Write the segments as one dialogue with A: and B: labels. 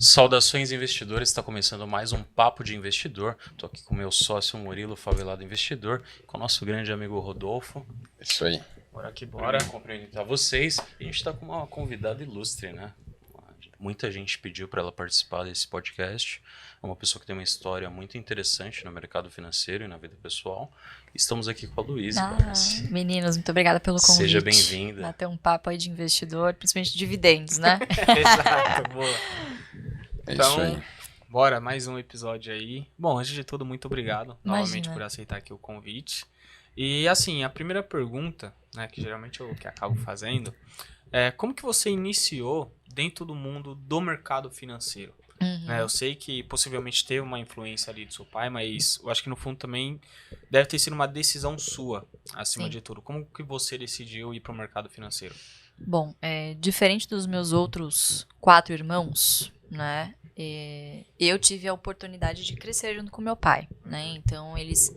A: Saudações investidores, está começando mais um Papo de Investidor. Estou aqui com o meu sócio Murilo, favelado investidor, com o nosso grande amigo Rodolfo.
B: Isso aí.
A: Bora que bora. Cumprimentar vocês. A gente está com uma convidada ilustre, né? Muita gente pediu para ela participar desse podcast. É uma pessoa que tem uma história muito interessante no mercado financeiro e na vida pessoal. Estamos aqui com a Luísa.
C: Meninos, muito obrigada pelo convite.
A: Seja bem-vinda.
C: Bater um papo aí de investidor, principalmente de dividendos, né?
D: Exato, boa.
B: É
D: Então,
B: isso aí.
D: bora, mais um episódio aí. Bom, antes de tudo, muito obrigado novamente por aceitar aqui o convite. E assim, a primeira pergunta, né, que geralmente eu que acabo fazendo, é como que você iniciou dentro do mundo do mercado financeiro? Né, eu sei que possivelmente teve uma influência ali do seu pai, mas eu acho que no fundo também deve ter sido uma decisão sua, acima de tudo. Como que você decidiu ir para o mercado financeiro?
C: Bom, diferente dos meus outros 4 irmãos, né? Eu tive a oportunidade de crescer junto com meu pai, né? Então eles,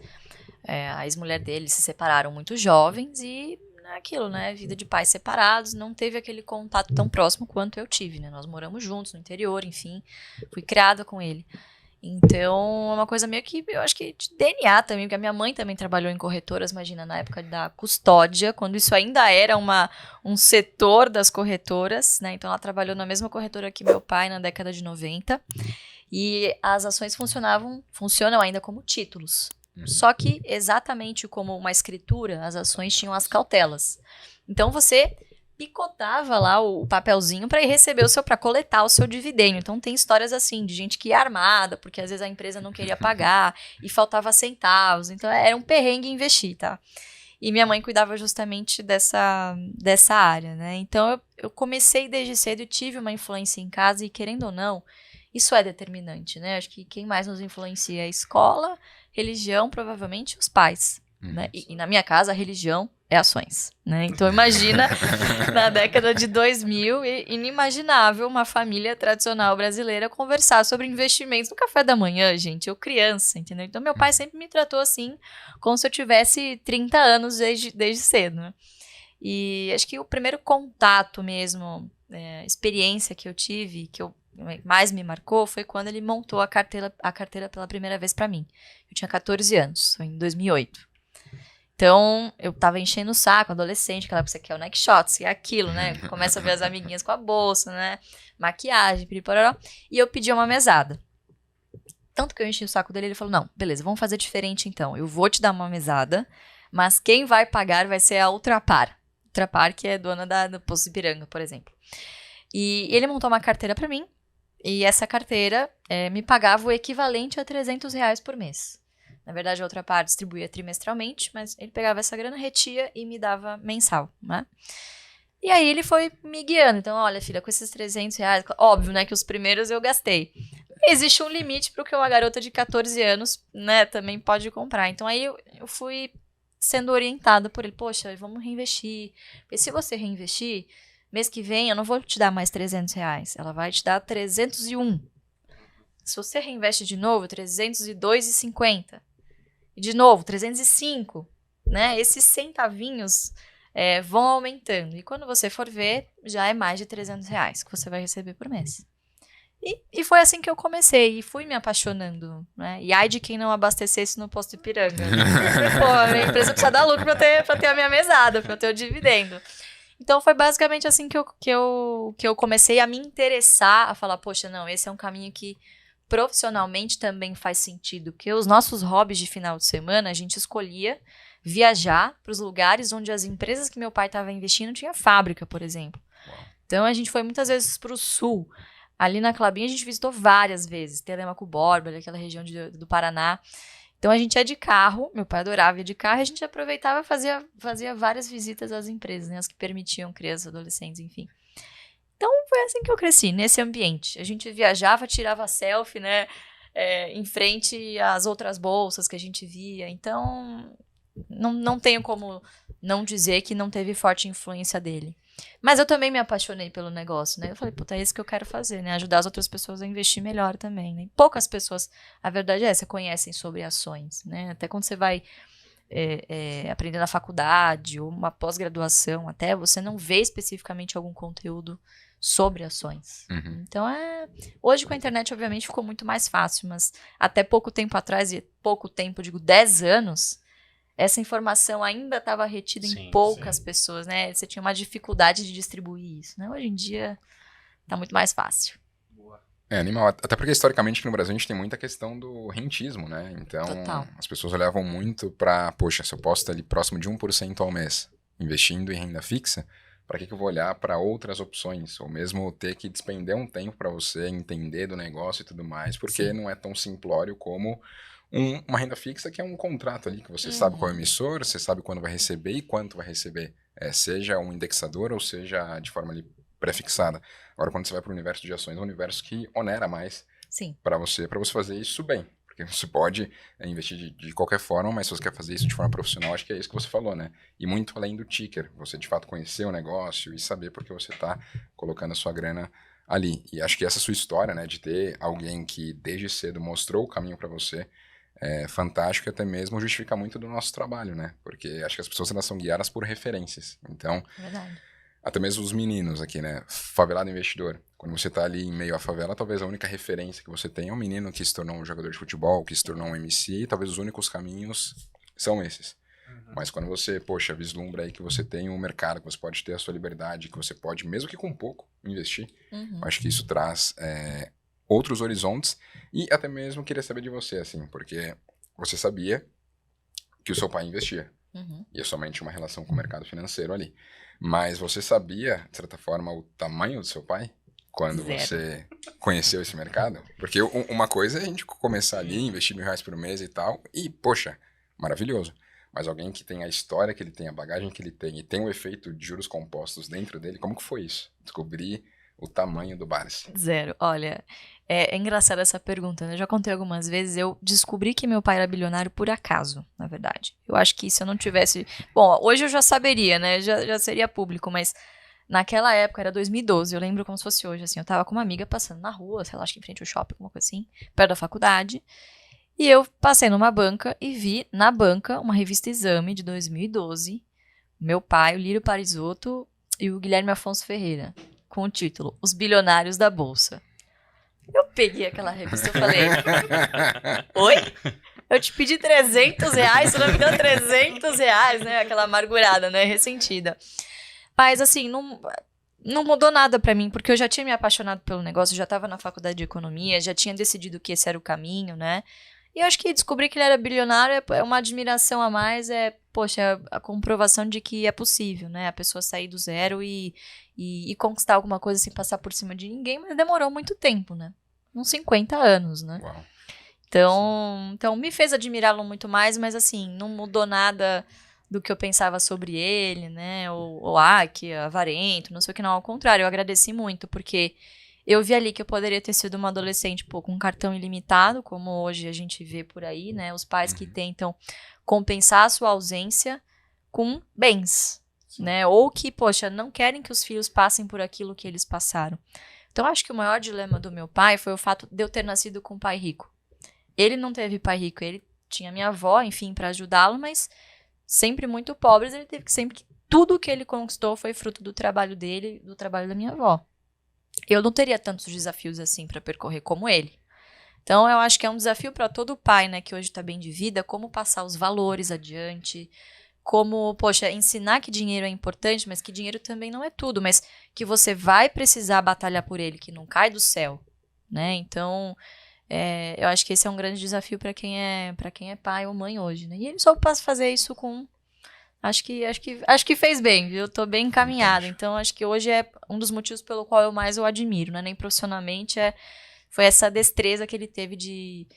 C: a ex-mulher dele se separaram muito jovens e aquilo, né? Vida de pais separados, não teve aquele contato tão próximo quanto eu tive, né? Nós moramos juntos no interior, enfim, fui criada com ele. Então, é uma coisa meio que, eu acho que de DNA também, porque a minha mãe também trabalhou em corretoras, imagina, na época da custódia, quando isso ainda era um setor das corretoras, né? Então, ela trabalhou na mesma corretora que meu pai na década de 90. E as ações funcionam ainda como títulos. Só que, exatamente como uma escritura, as ações tinham as cautelas. Então, você picotava lá o papelzinho para ir receber para coletar o seu dividendo. Então tem histórias assim de gente que ia armada, porque às vezes a empresa não queria pagar e faltava centavos. Então era um perrengue investir, tá? E minha mãe cuidava justamente dessa área, né? Então eu comecei desde cedo e tive uma influência em casa e querendo ou não, isso é determinante, né? Acho que quem mais nos influencia é a escola, religião, provavelmente os pais. Né? E na minha casa, a religião é ações, né? Então imagina, na década de 2000, inimaginável uma família tradicional brasileira conversar sobre investimentos no café da manhã, gente, eu criança, entendeu? Então meu pai sempre me tratou assim, como se eu tivesse 30 anos desde cedo, né? E acho que o primeiro contato mesmo, experiência que eu tive, que mais me marcou, foi quando ele montou a carteira pela primeira vez para mim. Eu tinha 14 anos, foi em 2008. Então, eu tava enchendo o saco, adolescente, aquela época você quer o Nike Shots, e aquilo, né? Começa a ver as amiguinhas com a bolsa, né? Maquiagem, piripororó. E eu pedi uma mesada. Tanto que eu enchi o saco dele, ele falou, não, beleza, vamos fazer diferente então. Eu vou te dar uma mesada, mas quem vai pagar vai ser a Ultrapar. Ultrapar, que é dona do Poço Ipiranga, por exemplo. E ele montou uma carteira pra mim, e essa carteira me pagava o equivalente a R$300 por mês. Na verdade, a Ultrapar distribuía trimestralmente, mas ele pegava essa grana, retia e me dava mensal, né? E aí ele foi me guiando. Então, olha, filha, com esses R$300, óbvio, né, que os primeiros eu gastei. Existe um limite para o que uma garota de 14 anos, né, também pode comprar. Então, aí eu fui sendo orientada por ele. Poxa, vamos reinvestir. Porque se você reinvestir, mês que vem eu não vou te dar mais R$300. Ela vai te dar 301. Se você reinveste de novo, 302,50. E de novo, 305, né? Esses centavinhos vão aumentando. E quando você for ver, já é mais de R$300 que você vai receber por mês. E foi assim que eu comecei. E fui me apaixonando, né? E ai de quem não abastecesse no Posto Ipiranga. Pô, a minha empresa precisa dar lucro pra ter a minha mesada, pra eu ter o dividendo. Então foi basicamente assim que eu comecei a me interessar, a falar, poxa, não, esse é um caminho que profissionalmente também faz sentido, porque os nossos hobbies de final de semana, a gente escolhia viajar para os lugares onde as empresas que meu pai estava investindo tinha fábrica, por exemplo. Uau. Então a gente foi muitas vezes para o sul. Ali na Clabinha a gente visitou várias vezes, Telêmaco Borba, aquela região do Paraná. Então a gente ia de carro, meu pai adorava ir de carro, e a gente aproveitava e fazia várias visitas às empresas, né, as que permitiam crianças, adolescentes, enfim. Então, foi assim que eu cresci, nesse ambiente. A gente viajava, tirava selfie, né, em frente às outras bolsas que a gente via. Então, não tenho como não dizer que não teve forte influência dele. Mas eu também me apaixonei pelo negócio, né? Eu falei, puta, é isso que eu quero fazer, né? Ajudar as outras pessoas a investir melhor também, né? E poucas pessoas, a verdade é essa, conhecem sobre ações, né? Até quando você vai aprender na faculdade ou uma pós-graduação, até você não vê especificamente algum conteúdo sobre ações.
B: Uhum.
C: Então, hoje com a internet, obviamente, ficou muito mais fácil, mas até pouco tempo atrás, e pouco tempo, digo 10 anos, essa informação ainda estava retida
A: Sim,
C: em poucas pessoas, né? Você tinha uma dificuldade de distribuir isso, né? Hoje em dia, tá muito mais fácil.
B: Animal. Até porque, historicamente, aqui no Brasil, a gente tem muita questão do rentismo, né? Então,
C: Total.
B: as pessoas olhavam muito pra, poxa, se eu posso estar ali próximo de 1% ao mês, investindo em renda fixa, para que eu vou olhar para outras opções? Ou mesmo ter que despender um tempo para você entender do negócio e tudo mais, porque
C: Sim.
B: não é tão simplório como uma renda fixa, que é um contrato ali, que você sabe qual é o emissor, você sabe quando vai receber e quanto vai receber. Seja um indexador ou seja de forma ali pré-fixada. Agora, quando você vai para o universo de ações, é um universo que onera mais
C: Sim.
B: para você fazer isso bem. Porque você pode investir de qualquer forma, mas se você quer fazer isso de forma profissional, acho que é isso que você falou, né? E muito além do ticker. Você, de fato, conhecer o negócio e saber por que você está colocando a sua grana ali. E acho que essa sua história, né, de ter alguém que desde cedo mostrou o caminho para você, é fantástico e até mesmo justifica muito do nosso trabalho, né? Porque acho que as pessoas elas são guiadas por referências. Então,
C: Verdade.
B: até mesmo os meninos aqui, né? Favelado investidor. Quando você tá ali em meio à favela, talvez a única referência que você tem é um menino que se tornou um jogador de futebol, que se tornou um MC, e talvez os únicos caminhos são esses. Mas quando você, poxa, vislumbra aí que você tem um mercado, que você pode ter a sua liberdade, que você pode, mesmo que com pouco, investir, eu acho que isso traz outros horizontes. E até mesmo queria saber de você, assim, porque você sabia que o seu pai investia. E é somente uma relação com o mercado financeiro ali. Mas você sabia, de certa forma, o tamanho do seu pai quando
C: Zero.
B: você conheceu esse mercado? Porque uma coisa é a gente começar ali, investir R$1.000 por mês e tal, e, poxa, maravilhoso. Mas alguém que tem a história que ele tem, a bagagem que ele tem, e tem o efeito de juros compostos dentro dele, como que foi isso? Descobrir o tamanho do Barsi.
C: Zero. Olha, é engraçada essa pergunta, né? Eu já contei algumas vezes, eu descobri que meu pai era bilionário por acaso, na verdade. Eu acho que se eu não tivesse... Bom, hoje eu já saberia, né? Já seria público, mas naquela época, era 2012, eu lembro como se fosse hoje, assim. Eu tava com uma amiga passando na rua, sei lá, acho que em frente ao shopping, alguma coisa assim, perto da faculdade. E eu passei numa banca e vi, na banca, uma revista Exame de 2012. Meu pai, o Lírio Parisotto e o Guilherme Afonso Ferreira, com o título Os Bilionários da Bolsa. Eu peguei aquela revista e falei, oi? Eu te pedi R$300, se não me engano, R$300, né? Aquela amargurada, né? Ressentida. Mas, assim, não mudou nada pra mim, porque eu já tinha me apaixonado pelo negócio, já tava na faculdade de economia, já tinha decidido que esse era o caminho, né? E eu acho que descobrir que ele era bilionário é uma admiração a mais, poxa, a comprovação de que é possível, né? A pessoa sair do zero e conquistar alguma coisa sem passar por cima de ninguém, mas demorou muito tempo, né? Uns 50 anos, né?
B: Uau.
C: Então me fez admirá-lo muito mais, mas assim, não mudou nada do que eu pensava sobre ele, né? Ou que é avarento, não sei o que não. Ao contrário, eu agradeci muito, porque eu vi ali que eu poderia ter sido uma adolescente, pô, com um cartão ilimitado, como hoje a gente vê por aí, né? Os pais que tentam compensar a sua ausência com bens, né? Ou que, poxa, não querem que os filhos passem por aquilo que eles passaram. Então, acho que o maior dilema do meu pai foi o fato de eu ter nascido com um pai rico. Ele não teve pai rico, ele tinha minha avó, enfim, para ajudá-lo, mas sempre muito pobre, ele teve que tudo que ele conquistou foi fruto do trabalho dele, do trabalho da minha avó. Eu não teria tantos desafios assim para percorrer como ele. Então, eu acho que é um desafio para todo pai, né, que hoje está bem de vida, como passar os valores adiante, como, poxa, ensinar que dinheiro é importante, mas que dinheiro também não é tudo, mas que você vai precisar batalhar por ele, que não cai do céu, né? Então, eu acho que esse é um grande desafio para quem é pai ou mãe hoje, né? E ele só passa a fazer isso com... Acho que fez bem, viu? Eu tô bem encaminhada. Então, acho que hoje é um dos motivos pelo qual eu mais o admiro, né? Nem profissionalmente, foi essa destreza que ele teve de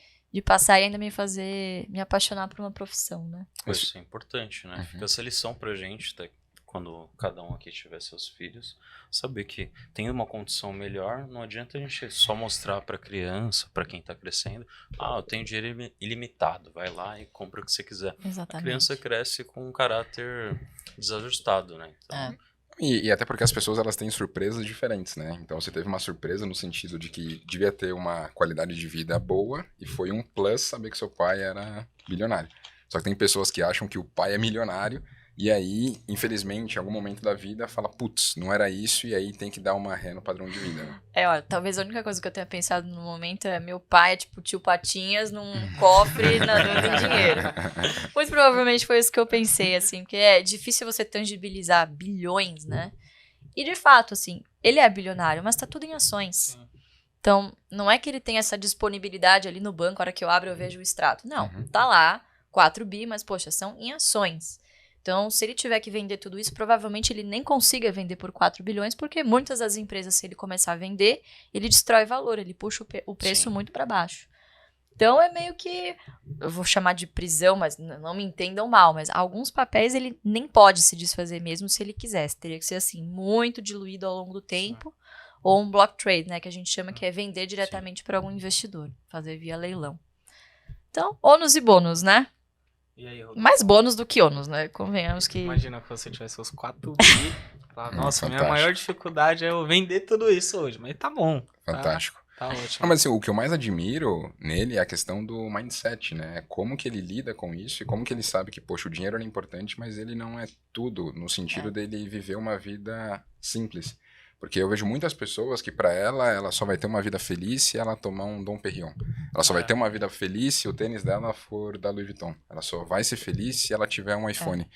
C: passar e ainda me apaixonar por uma profissão, né?
A: Isso é importante, né? Fica essa lição pra gente, quando cada um aqui tiver seus filhos, saber que tem uma condição melhor, não adianta a gente só mostrar pra criança, pra quem tá crescendo, eu tenho dinheiro ilimitado, vai lá e compra o que você quiser.
C: Exatamente.
A: A criança cresce com um caráter desajustado, né? Então,
B: E até porque as pessoas elas têm surpresas diferentes, né? Então você teve uma surpresa no sentido de que devia ter uma qualidade de vida boa e foi um plus saber que seu pai era bilionário. Só que tem pessoas que acham que o pai é milionário E aí, infelizmente, em algum momento da vida, fala, putz, não era isso, e aí tem que dar uma ré no padrão de vida, né?
C: Olha, talvez a única coisa que eu tenha pensado no momento é meu pai é tipo tio Patinhas num cofre nadando em dinheiro. Muito provavelmente foi isso que eu pensei, assim, porque é difícil você tangibilizar bilhões, né? E de fato, assim, ele é bilionário, mas tá tudo em ações. Então, não é que ele tem essa disponibilidade ali no banco, a hora que eu abro eu vejo o extrato. Não, tá lá, 4 bi, mas poxa, são em ações. Então, se ele tiver que vender tudo isso, provavelmente ele nem consiga vender por 4 bilhões, porque muitas das empresas, se ele começar a vender, ele destrói valor, ele puxa o preço muito para baixo. Então, é meio que, eu vou chamar de prisão, mas não me entendam mal, mas alguns papéis ele nem pode se desfazer mesmo se ele quisesse. Teria que ser, assim, muito diluído ao longo do tempo, ou um block trade, né, que a gente chama que é vender diretamente para algum investidor, fazer via leilão. Então, ônus e bônus, né?
D: E aí, Rodrigo?
C: Mais bônus do que ônus, né? Convenhamos que...
D: Imagina que você tivesse os 4 bi. Nossa, minha
B: fantástico.
D: maior dificuldade é eu vender tudo isso hoje. Mas tá bom.
B: Fantástico.
D: Tá ótimo.
B: Não, mas assim, o que eu mais admiro nele é a questão do mindset, né? Como que ele lida com isso e como que ele sabe que, poxa, o dinheiro é importante, mas ele não é tudo, no sentido dele viver uma vida simples. Porque eu vejo muitas pessoas que pra ela só vai ter uma vida feliz se ela tomar um Dom Perignon. Ela só vai ter uma vida feliz se o tênis dela for da Louis Vuitton. Ela só vai ser feliz se ela tiver um iPhone.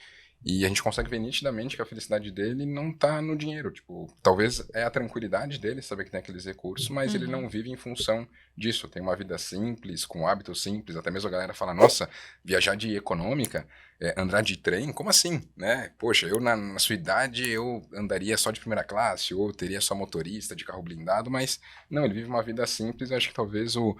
B: E a gente consegue ver nitidamente que a felicidade dele não tá no dinheiro. Tipo, talvez é a tranquilidade dele, saber que tem aqueles recursos, mas ele não vive em função disso. Tem uma vida simples, com hábitos simples. Até mesmo a galera fala, nossa, viajar de econômica, andar de trem, como assim? Né? Poxa, eu na sua idade eu andaria só de primeira classe, ou teria só motorista de carro blindado, mas não, ele vive uma vida simples. Eu acho que talvez o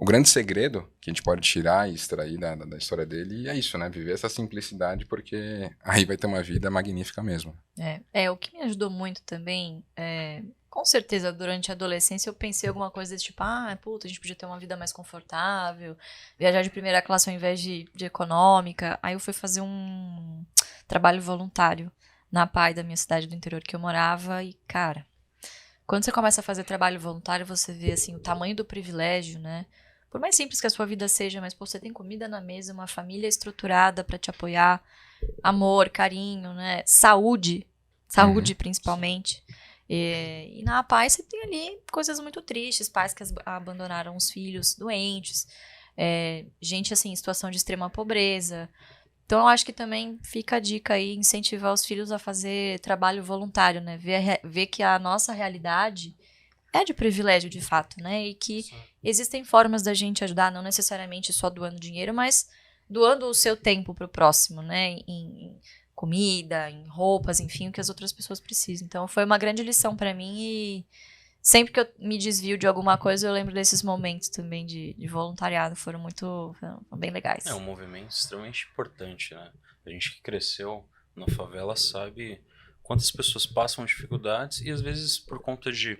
B: grande segredo que a gente pode tirar e extrair da história dele é isso, né? Viver essa simplicidade, porque aí vai ter uma vida magnífica mesmo.
C: O que me ajudou muito também, com certeza, durante a adolescência eu pensei alguma coisa desse tipo, a gente podia ter uma vida mais confortável, viajar de primeira classe ao invés de econômica. Aí eu fui fazer um trabalho voluntário na PAI da minha cidade do interior que eu morava e, cara, quando você começa a fazer trabalho voluntário, você vê, assim, o tamanho do privilégio, né? Por mais simples que a sua vida seja, mas você tem comida na mesa, uma família estruturada pra te apoiar, amor, carinho, né? Saúde principalmente. E na paz você tem ali coisas muito tristes, pais que abandonaram os filhos doentes, gente assim em situação de extrema pobreza. Então eu acho que também fica a dica aí, incentivar os filhos a fazer trabalho voluntário, né? Ver que a nossa realidade é de privilégio de fato, né? E que existem formas da gente ajudar, não necessariamente só doando dinheiro, mas doando o seu tempo pro próximo, né? Em comida, em roupas, enfim, o que as outras pessoas precisam. Então foi uma grande lição pra mim e sempre que eu me desvio de alguma coisa, eu lembro desses momentos também de voluntariado, foram bem legais.
A: É um movimento extremamente importante, né? A gente que cresceu na favela sabe quantas pessoas passam dificuldades e às vezes por conta de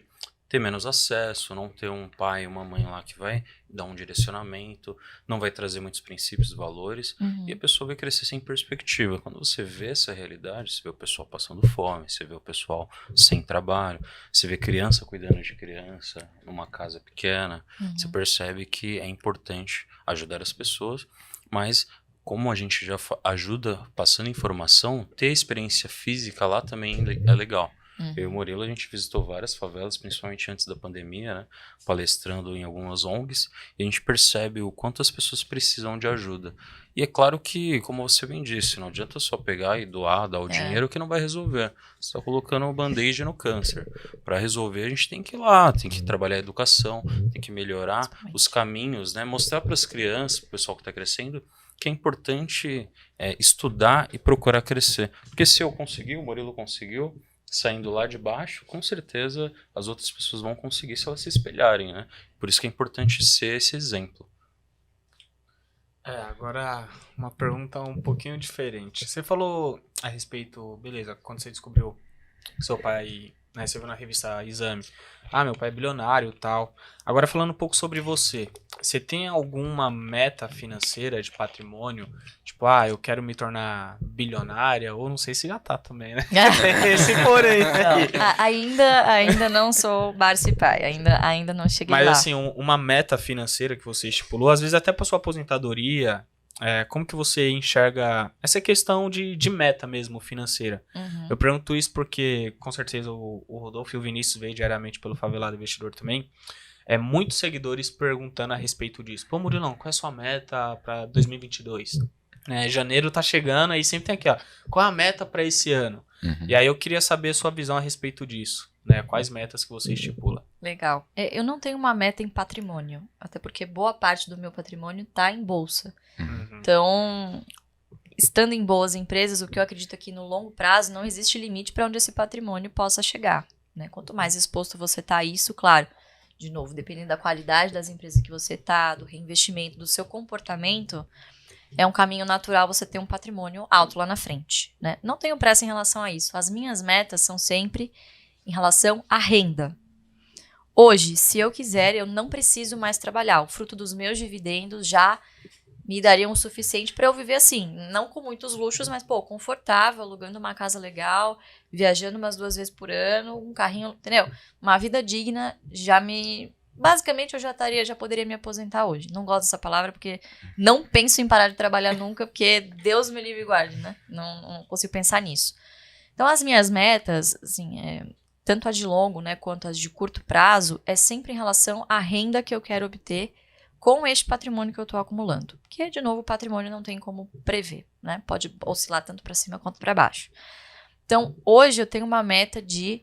A: ter menos acesso, não ter um pai e uma mãe lá que vai dar um direcionamento, não vai trazer muitos princípios e valores, e a pessoa vai crescer sem perspectiva. Quando você vê essa realidade, você vê o pessoal passando fome, você vê o pessoal sem trabalho, você vê criança cuidando de criança numa casa pequena, você percebe que é importante ajudar as pessoas, mas como a gente já ajuda passando informação, ter experiência física lá também é legal. Eu e o Murilo, a gente visitou várias favelas, principalmente antes da pandemia, né? Palestrando em algumas ONGs, e a gente percebe o quanto as pessoas precisam de ajuda. E é claro que, como você bem disse, não adianta só pegar e dar o dinheiro que não vai resolver. Você está colocando um band-aid no câncer. Para resolver, a gente tem que ir lá, tem que trabalhar a educação, tem que melhorar os caminhos, né? Mostrar para as crianças, para o pessoal que está crescendo, que é importante estudar e procurar crescer. Porque se eu conseguir, o Murilo conseguiu, saindo lá de baixo, com certeza as outras pessoas vão conseguir se elas se espelharem, né? Por isso que é importante ser esse exemplo.
D: Agora uma pergunta um pouquinho diferente. Você falou a respeito, beleza, quando você descobriu que seu pai, né, você viu na revista Exame, meu pai é bilionário e tal. Agora falando um pouco sobre você tem alguma meta financeira de patrimônio? Tipo, eu quero me tornar bilionária, ou não sei se já tá também, né? Esse porém.
C: Ainda não sou Barsi pai, ainda não cheguei lá.
D: Mas assim, uma meta financeira que você estipulou, às vezes até para sua aposentadoria, como que você enxerga essa questão de meta mesmo financeira?
C: Uhum.
D: Eu pergunto isso porque, com certeza, o Rodolfo e o Vinícius veem diariamente pelo Favelado Investidor também. Muitos seguidores perguntando a respeito disso. Pô, Murilão, qual é a sua meta para 2022? Janeiro tá chegando, aí sempre tem aqui, ó. Qual é a meta para esse ano?
B: Uhum.
D: E aí eu queria saber a sua visão a respeito disso. Né? Quais metas que você estipula?
C: Legal. Eu não tenho uma meta em patrimônio, até porque boa parte do meu patrimônio está em bolsa.
D: Uhum.
C: Então, estando em boas empresas, o que eu acredito é que no longo prazo não existe limite para onde esse patrimônio possa chegar. Né? Quanto mais exposto você está a isso, claro, de novo, dependendo da qualidade das empresas que você está, do reinvestimento, do seu comportamento, é um caminho natural você ter um patrimônio alto lá na frente. Né? Não tenho pressa em relação a isso. As minhas metas são sempre em relação à renda. Hoje, se eu quiser, eu não preciso mais trabalhar. O fruto dos meus dividendos já me dariam o suficiente para eu viver assim. Não com muitos luxos, mas, confortável, alugando uma casa legal, viajando umas 2 vezes por ano, um carrinho, entendeu? Uma vida digna basicamente, eu já poderia me aposentar hoje. Não gosto dessa palavra porque não penso em parar de trabalhar nunca, porque Deus me livre e guarde, né? Não consigo pensar nisso. Então, as minhas metas, assim, tanto as de longo, né, quanto as de curto prazo, é sempre em relação à renda que eu quero obter com este patrimônio que eu estou acumulando. Porque, de novo, o patrimônio não tem como prever, né? Pode oscilar tanto para cima quanto para baixo. Então, hoje eu tenho uma meta de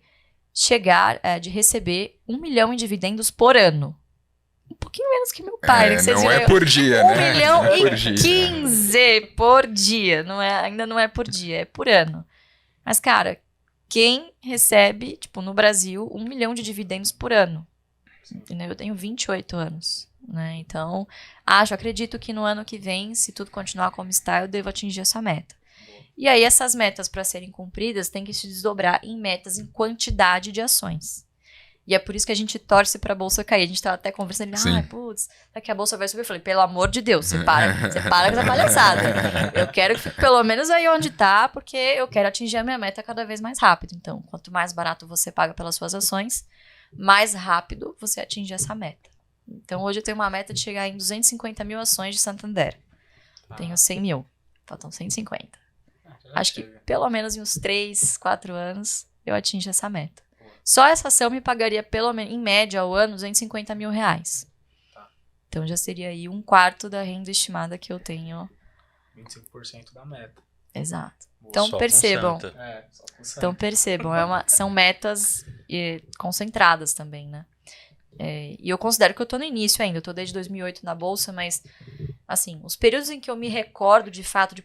C: de receber 1 milhão em dividendos por ano. Um pouquinho menos que meu pai, né? Que vocês
B: não
C: viram,
B: é por dia,
C: 1
B: né?
C: milhão
B: é
C: e
B: por dia.
C: 15 por dia. Ainda não é por dia, é por ano. Mas, cara, quem recebe, no Brasil, 1 milhão de dividendos por ano? Entendeu? Eu tenho 28 anos, né? Então, acredito que no ano que vem, se tudo continuar como está, eu devo atingir essa meta. E aí, essas metas, para serem cumpridas, têm que se desdobrar em metas em quantidade de ações. E é por isso que a gente torce para a bolsa cair. A gente estava até conversando, putz, daqui a bolsa vai subir. Eu falei, pelo amor de Deus, você para com essa palhaçada. Eu quero que fique pelo menos aí onde tá, porque eu quero atingir a minha meta cada vez mais rápido. Então, quanto mais barato você paga pelas suas ações, mais rápido você atinge essa meta. Então, hoje eu tenho uma meta de chegar em 250 mil ações de Santander. Tenho 100 mil, faltam 150. Acho que pelo menos em uns 3, 4 anos eu atingo essa meta. Só essa ação me pagaria, pelo menos, em média, ao ano, 250 mil reais.
D: Tá.
C: Então já seria aí 1/4 da renda estimada que eu tenho.
D: 25% da meta.
C: Exato. Então
A: Só
C: percebam.
A: com Santa.
D: Só com Santa.
C: Então percebam, são metas concentradas também, né? E eu considero que eu tô no início ainda. Eu tô desde 2008 na bolsa, mas, assim, os períodos em que eu me recordo de fato de,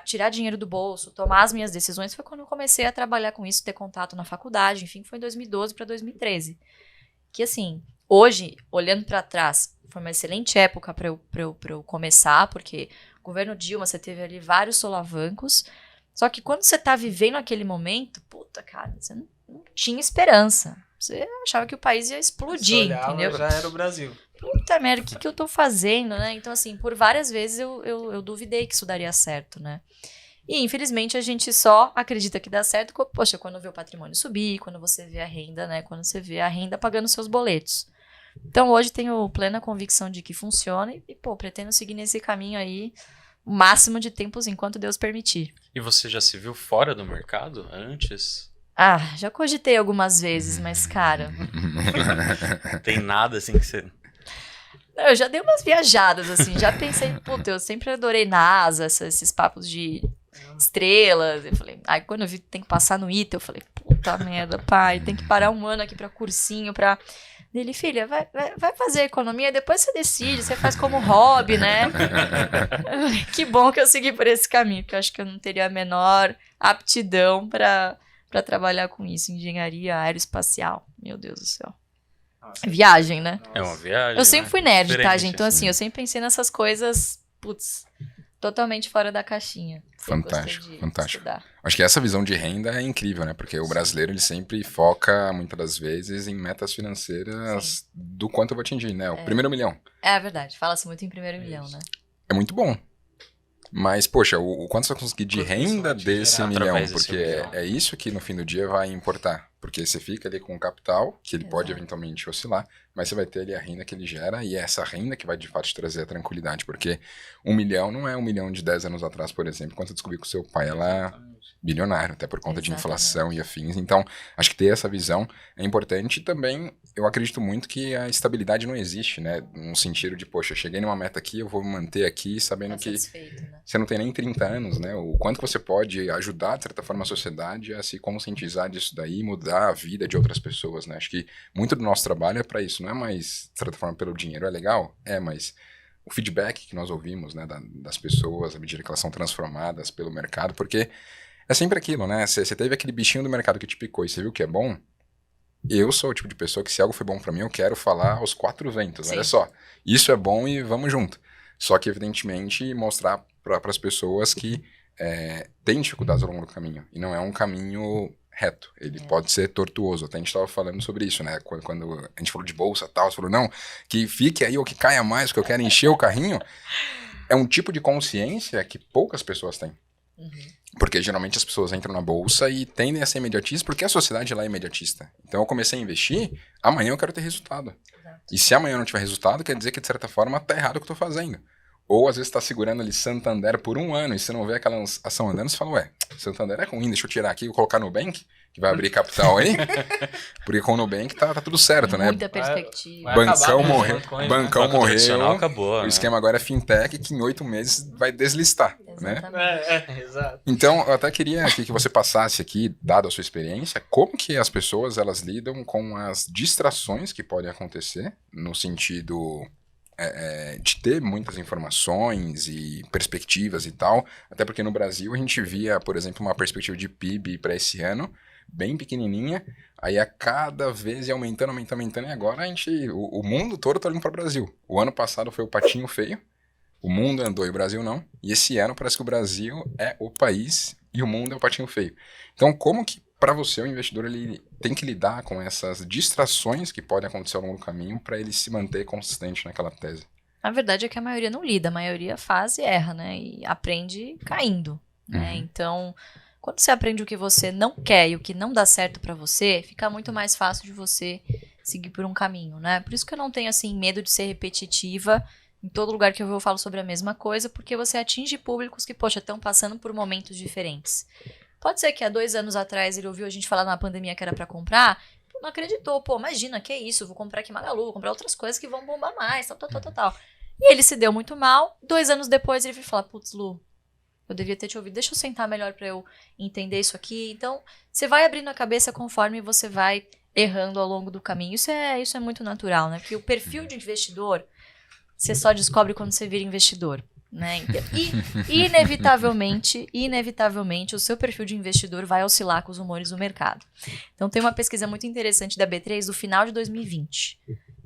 C: tirar dinheiro do bolso, tomar as minhas decisões, foi quando eu comecei a trabalhar com isso, ter contato na faculdade, enfim, foi em 2012 para 2013. Que, assim, hoje, olhando para trás, foi uma excelente época para eu começar, porque o governo Dilma, você teve ali vários solavancos, só que quando você tá vivendo aquele momento, puta, cara, você não tinha esperança. Você achava que o país ia explodir, entendeu?
D: Já era o Brasil.
C: Puta merda, o que eu tô fazendo, né? Então, assim, por várias vezes eu duvidei que isso daria certo, né? E, infelizmente, a gente só acredita que dá certo, quando vê o patrimônio subir, quando você vê a renda, né? Quando você vê a renda pagando seus boletos. Então, hoje tenho plena convicção de que funciona e pretendo seguir nesse caminho aí o máximo de tempos enquanto Deus permitir.
A: E você já se viu fora do mercado antes?
C: Já cogitei algumas vezes, mas, cara...
A: Tem nada assim que você...
C: Não, eu já dei umas viajadas, assim, já pensei, eu sempre adorei NASA, esses papos de estrelas, eu falei, quando eu vi que tem que passar no ITA, eu falei, puta merda, pai, tem que parar 1 ano aqui pra cursinho, Dele, filha, vai fazer economia, depois você decide, você faz como hobby, né? Que bom que eu segui por esse caminho, porque eu acho que eu não teria a menor aptidão pra trabalhar com isso, engenharia aeroespacial, meu Deus do céu.
D: Nossa,
C: viagem, né?
A: É uma viagem.
C: Eu sempre fui nerd, tá,
A: Diferente,
C: gente? Então, assim, eu sempre pensei nessas coisas, totalmente fora da caixinha.
B: Fantástico, fantástico.
C: Estudar.
B: Acho que essa visão de renda é incrível, né? Porque o brasileiro, ele sempre foca, muitas das vezes, em metas financeiras do quanto eu vou atingir, né? O primeiro milhão.
C: É verdade, fala-se muito em primeiro milhão, né?
B: É muito bom. Mas, poxa, o quanto você vai conseguir de renda desse milhão? Porque é isso que no fim do dia vai importar. Porque você fica ali com o capital, que ele pode eventualmente oscilar, mas você vai ter ali a renda que ele gera e é essa renda que vai de fato te trazer a tranquilidade, porque 1 milhão não é 1 milhão de 10 anos atrás, por exemplo, quando você descobriu que o seu pai era bilionário, até por conta de inflação e afins. Então, acho que ter essa visão é importante. E também, eu acredito muito que a estabilidade não existe, né? No sentido de, poxa, cheguei numa meta aqui, eu vou me manter aqui, sabendo que
C: né?
B: Você não tem nem 30 anos, né? O quanto que você pode ajudar, de certa forma, a sociedade a se conscientizar disso daí, mudar a vida de outras pessoas, né? Acho que muito do nosso trabalho é para isso, não é mais, de certa forma, pelo dinheiro. É legal? É, mas o feedback que nós ouvimos, né, das pessoas, à medida que elas são transformadas pelo mercado, porque é sempre aquilo, né? Você teve aquele bichinho do mercado que te picou e você viu que é bom. Eu sou o tipo de pessoa que se algo foi bom pra mim, eu quero falar aos 4 ventos. Olha só, isso é bom e vamos junto. Só que, evidentemente, mostrar para as pessoas que tem dificuldades ao longo do caminho. E não é um caminho reto. Ele pode ser tortuoso. Até a gente estava falando sobre isso, né? Quando a gente falou de bolsa e tal, você falou, não, que fique aí ou que caia mais, porque eu quero encher o carrinho. É um tipo de consciência que poucas pessoas têm. Porque geralmente as pessoas entram na bolsa e tendem a ser imediatistas porque a sociedade lá é imediatista. Então eu comecei a investir, amanhã eu quero ter resultado.
C: Exato.
B: E se amanhã eu não tiver resultado, quer dizer que de certa forma tá errado o que eu tô fazendo. Ou às vezes tá segurando ali Santander por 1 ano e você não vê aquela ação andando, você fala, ué, Santander é ruim, deixa eu tirar aqui e colocar no Nubank, que vai abrir capital aí. Porque com o Nubank tá tudo certo, né?
C: Muita perspectiva.
B: Bancão morreu, bancão morreu,
A: acabou,
B: o esquema agora é fintech que em 8 meses vai deslistar, né?
D: Exato.
B: Então, eu até queria aqui que você passasse aqui, dado a sua experiência, como que as pessoas elas lidam com as distrações que podem acontecer, no sentido de ter muitas informações e perspectivas e tal, até porque no Brasil a gente via, por exemplo, uma perspectiva de PIB para esse ano, bem pequenininha, aí a cada vez ia aumentando, e agora o mundo todo tá olhando para o Brasil. O ano passado foi o patinho feio, o mundo andou e o Brasil não, e esse ano parece que o Brasil é o país e o mundo é o patinho feio. Então, como que para você o investidor ele tem que lidar com essas distrações que podem acontecer ao longo do caminho para ele se manter consistente naquela tese?
C: A verdade é que a maioria não lida, a maioria faz e erra, né? E aprende caindo, né? Então, quando você aprende o que você não quer e o que não dá certo pra você, fica muito mais fácil de você seguir por um caminho, né? Por isso que eu não tenho, assim, medo de ser repetitiva. Em todo lugar que eu vou, eu falo sobre a mesma coisa, porque você atinge públicos que, poxa, estão passando por momentos diferentes. Pode ser que há 2 anos atrás ele ouviu a gente falar na pandemia que era pra comprar, não acreditou, pô, imagina, que isso, vou comprar aqui Magalu, vou comprar outras coisas que vão bombar mais, tal. E ele se deu muito mal, 2 anos depois ele veio falar, putz, Lu, eu devia ter te ouvido, deixa eu sentar melhor pra eu entender isso aqui. Então, você vai abrindo a cabeça conforme você vai errando ao longo do caminho. Isso é muito natural, né? Porque o perfil de investidor, você só descobre quando você vira investidor, né? E inevitavelmente, o seu perfil de investidor vai oscilar com os humores do mercado. Então, tem uma pesquisa muito interessante da B3 do final de 2020,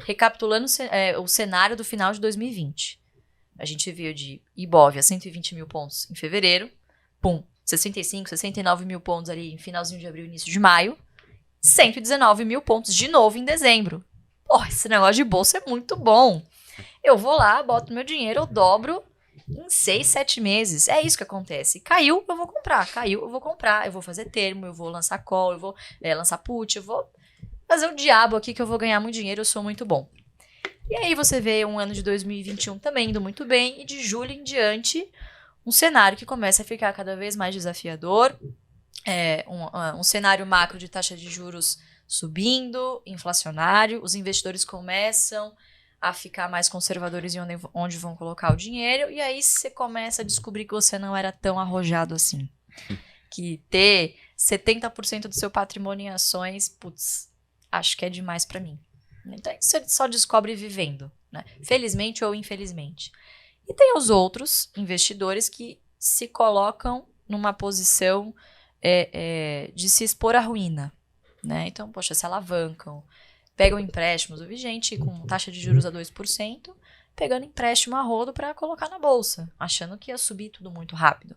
C: recapitulando o cenário do final de 2020. A gente viu de Ibov a 120 mil pontos em fevereiro, 65, 69 mil pontos ali em finalzinho de abril, início de maio, 119 mil pontos de novo em dezembro. Pô, esse negócio de bolsa é muito bom. Eu vou lá, boto meu dinheiro, eu dobro em 6, 7 meses. É isso que acontece. Caiu, eu vou comprar. Caiu, eu vou comprar. Eu vou fazer termo, eu vou lançar call, eu vou lançar put, eu vou fazer o diabo aqui que eu vou ganhar muito dinheiro, eu sou muito bom. E aí você vê um ano de 2021 também indo muito bem, e de julho em diante, um cenário que começa a ficar cada vez mais desafiador, um cenário macro de taxa de juros subindo, inflacionário, os investidores começam a ficar mais conservadores em onde vão colocar o dinheiro, e aí você começa a descobrir que você não era tão arrojado assim. Que ter 70% do seu patrimônio em ações, putz, acho que é demais pra mim. Então você só descobre vivendo, né? Felizmente ou infelizmente. E tem os outros investidores que se colocam numa posição de se expor à ruína, né? Então, poxa, se alavancam, pegam empréstimos. Eu vi gente com taxa de juros a 2%, pegando empréstimo a rodo para colocar na bolsa, achando que ia subir tudo muito rápido.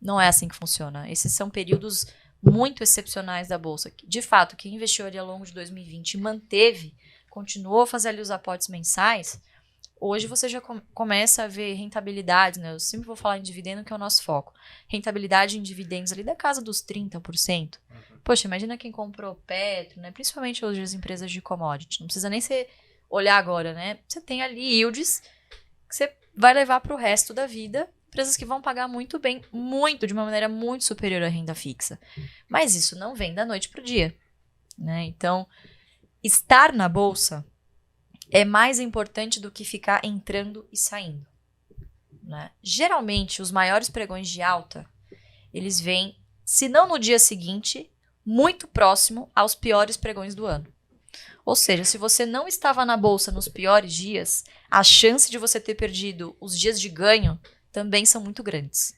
C: Não é assim que funciona. Esses são períodos muito excepcionais da bolsa. De fato, quem investiu ali ao longo de 2020 e continuou a fazer ali os aportes mensais, hoje você já começa a ver rentabilidades, né? Eu sempre vou falar em dividendo, que é o nosso foco. Rentabilidade em dividendos ali da casa dos 30%. Poxa, imagina quem comprou Petro, né? Principalmente hoje as empresas de commodity. Não precisa nem ser olhar agora, né? Você tem ali yields que você vai levar para o resto da vida, empresas que vão pagar muito bem, muito, de uma maneira muito superior à renda fixa. Mas isso não vem da noite para o dia, né? Então, estar na bolsa é mais importante do que ficar entrando e saindo, né? Geralmente, os maiores pregões de alta, eles vêm, se não no dia seguinte, muito próximo aos piores pregões do ano. Ou seja, se você não estava na bolsa nos piores dias, a chance de você ter perdido os dias de ganho também são muito grandes.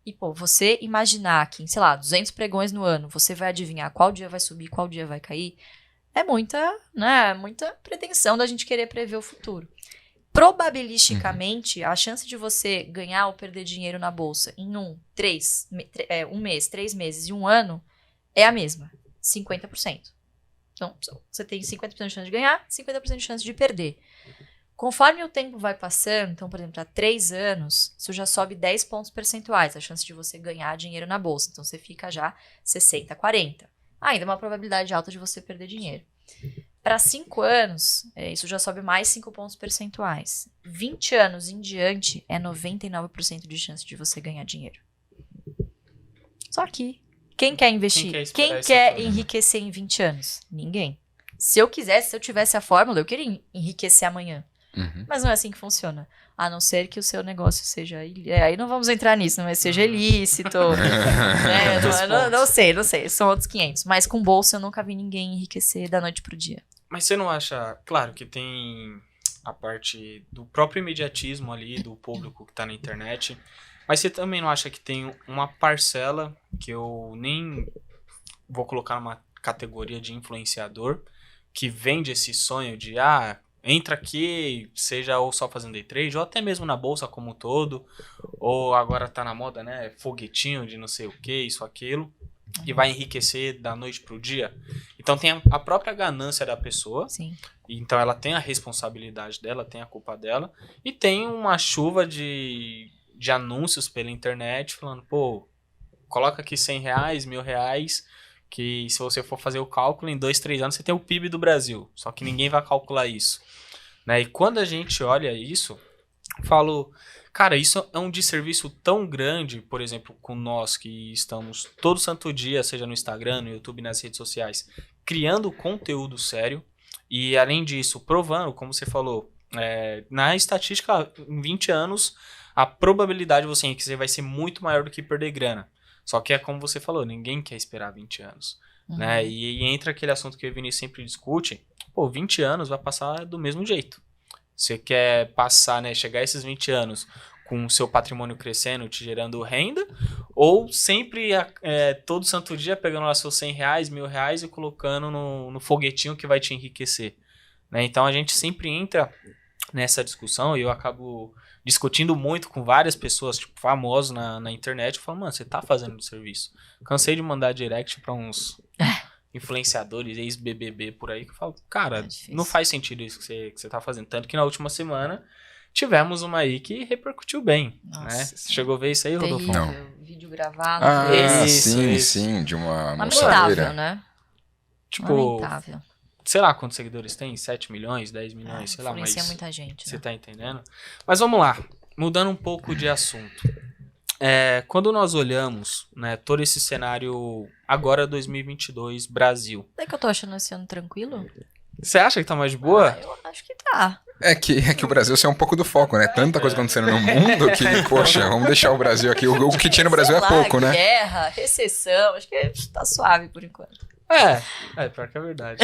C: E, pô, você imaginar que em, sei lá, 200 pregões no ano, você vai adivinhar qual dia vai subir, qual dia vai cair, é muita, né, muita pretensão da gente querer prever o futuro. Probabilisticamente, a chance de você ganhar ou perder dinheiro na bolsa em um mês, 3 meses e 1 ano é a mesma, 50%. Então, você tem 50% de chance de ganhar, 50% de chance de perder. Conforme o tempo vai passando, então, por exemplo, há 3 anos, isso já sobe 10 pontos percentuais, a chance de você ganhar dinheiro na bolsa. Então, você fica já 60, 40. Ainda uma probabilidade alta de você perder dinheiro. Para 5 anos, isso já sobe mais 5 pontos percentuais. 20 anos em diante, é 99% de chance de você ganhar dinheiro. Só que quem quer investir? Quem quer enriquecer em 20 anos? Ninguém. Se eu quisesse, se eu tivesse a fórmula, eu queria enriquecer amanhã. Mas não é assim que funciona. A não ser que o seu negócio seja... aí não vamos entrar nisso, mas seja ilícito. Não sei. São outros 500. Mas com bolsa eu nunca vi ninguém enriquecer da noite pro dia.
D: Mas você não acha... Claro que tem a parte do próprio imediatismo ali, do público que tá na internet... Mas você também não acha que tem uma parcela, que eu nem vou colocar numa categoria de influenciador, que vende esse sonho de, entra aqui, seja ou só fazendo day trade, ou até mesmo na bolsa como um todo, ou agora tá na moda, né, foguetinho de não sei o que, isso, aquilo, e vai enriquecer da noite pro dia. Então tem a própria ganância da pessoa,
C: Sim.
D: Então ela tem a responsabilidade dela, tem a culpa dela, e tem uma chuva de anúncios pela internet falando, pô, coloca aqui R$100, R$1.000, que se você for fazer o cálculo, em 2, 3 anos você tem o PIB do Brasil. Só que ninguém vai calcular isso. Né? E quando a gente olha isso, eu falo, cara, isso é um desserviço tão grande, por exemplo, com nós que estamos todo santo dia, seja no Instagram, no YouTube, nas redes sociais, criando conteúdo sério e, além disso, provando, como você falou, na estatística, em 20 anos, a probabilidade de você enriquecer vai ser muito maior do que perder grana. Só que é como você falou, ninguém quer esperar 20 anos. Né? E entra aquele assunto que o Vinícius sempre discute, 20 anos vai passar do mesmo jeito. Você quer passar, né, chegar a esses 20 anos com o seu patrimônio crescendo, te gerando renda, ou sempre, todo santo dia, pegando lá seus R$100, R$1.000 e colocando no foguetinho que vai te enriquecer. Né? Então a gente sempre entra nessa discussão e eu acabo discutindo muito com várias pessoas, tipo, famosos na internet. Eu falo, mano, você tá fazendo o serviço. Cansei de mandar direct pra uns influenciadores, ex-BBB por aí, que eu falo, cara, não faz sentido isso que você tá fazendo. Tanto que na última semana tivemos uma aí que repercutiu bem. Né? Você chegou a ver isso aí, Rodolfo?
B: Não.
C: Vídeo gravado.
B: Sim, de uma
C: lamentável, né?
D: Tipo,
C: lamentável.
D: Sei lá quantos seguidores tem, 7 milhões, 10 milhões, sei lá, mas
C: influencia muita gente.
D: Você tá entendendo? Mas vamos lá, mudando um pouco de assunto. Quando nós olhamos, né, todo esse cenário agora 2022, Brasil.
C: É que eu tô achando esse ano tranquilo?
D: Você acha que tá mais de boa?
C: Eu acho que tá.
B: É que o Brasil é um pouco do foco, né? Tanta coisa acontecendo no mundo que, poxa, vamos deixar o Brasil aqui. O que tinha no Brasil é pouco, né?
C: Guerra, recessão, acho que tá suave por enquanto.
D: Pior que é verdade.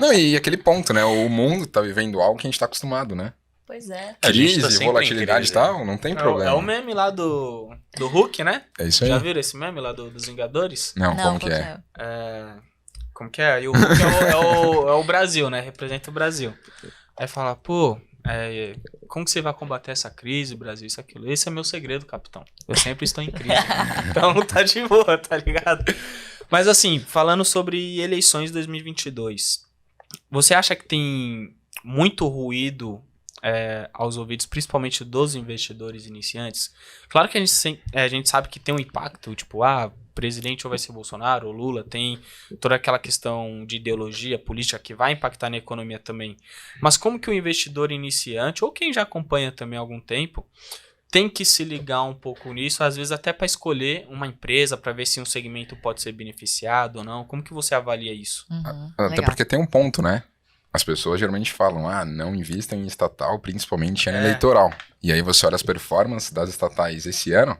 B: Não, e aquele ponto, né? O mundo tá vivendo algo que a gente tá acostumado, né?
C: Pois é.
B: Crise, volatilidade e tal, não tem problema.
D: É o meme lá do Hulk, né?
B: É isso aí.
D: Já viram esse meme lá dos Vingadores?
B: Não, como que é?
D: Como que é? E o Hulk é o Brasil, né? Representa o Brasil. Aí fala, como que você vai combater essa crise, Brasil, isso, aquilo? Esse é meu segredo, capitão. Eu sempre estou em crise. Então tá de boa, tá ligado? Mas assim, falando sobre eleições de 2022, você acha que tem muito ruído aos ouvidos, principalmente dos investidores iniciantes? Claro que a gente sabe que tem um impacto, tipo, presidente ou vai ser Bolsonaro ou Lula, tem toda aquela questão de ideologia política que vai impactar na economia também. Mas como que o investidor iniciante, ou quem já acompanha também há algum tempo, tem que se ligar um pouco nisso, às vezes até para escolher uma empresa, para ver se um segmento pode ser beneficiado ou não? Como que você avalia isso?
B: Até
C: Legal.
B: porque tem um ponto, né? As pessoas geralmente falam, não invistam em estatal, principalmente em ano eleitoral. E aí você olha as performances das estatais esse ano,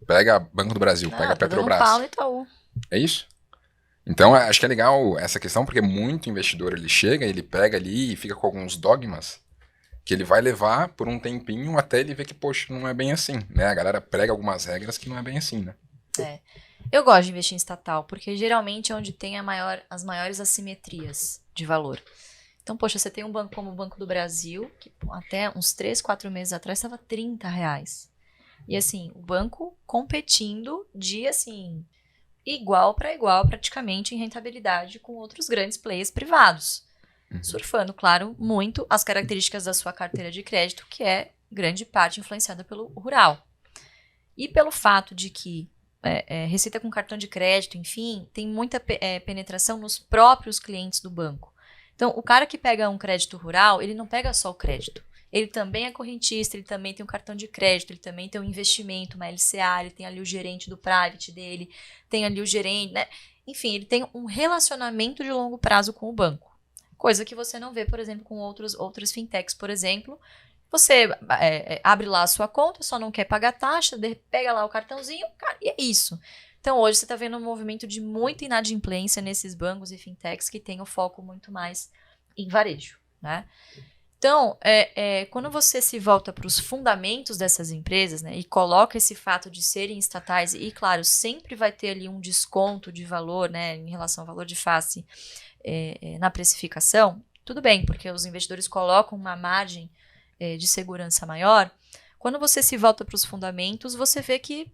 B: pega Banco do Brasil, pega Petrobras.
C: Paulo e Itaú.
B: É isso? Então, acho que é legal essa questão, porque muito investidor, ele chega, ele pega ali e fica com alguns dogmas que ele vai levar por um tempinho até ele ver que, poxa, não é bem assim, né? A galera prega algumas regras que não é bem assim, né?
C: Eu gosto de investir em estatal, porque geralmente é onde tem as maiores assimetrias de valor. Então, poxa, você tem um banco como o Banco do Brasil, que até uns 3, 4 meses atrás estava R$30. E assim, o banco competindo de, assim, igual para igual, praticamente, em rentabilidade com outros grandes players privados. Surfando, claro, muito as características da sua carteira de crédito, que é grande parte influenciada pelo rural. E pelo fato de que receita com cartão de crédito, enfim, tem muita penetração nos próprios clientes do banco. Então, o cara que pega um crédito rural, ele não pega só o crédito. Ele também é correntista, ele também tem um cartão de crédito, ele também tem um investimento, uma LCA, ele tem ali o gerente do private dele, tem ali o gerente, né? Enfim, ele tem um relacionamento de longo prazo com o banco. Coisa que você não vê, por exemplo, com outros fintechs, por exemplo. Você abre lá a sua conta, só não quer pagar taxa, pega lá o cartãozinho, cara, e é isso. Então, hoje você está vendo um movimento de muita inadimplência nesses bancos e fintechs que tem o foco muito mais em varejo, né? Então, quando você se volta para os fundamentos dessas empresas, né, e coloca esse fato de serem estatais, e claro, sempre vai ter ali um desconto de valor, né, em relação ao valor de face na precificação, tudo bem, porque os investidores colocam uma margem de segurança maior. Quando você se volta para os fundamentos, você vê que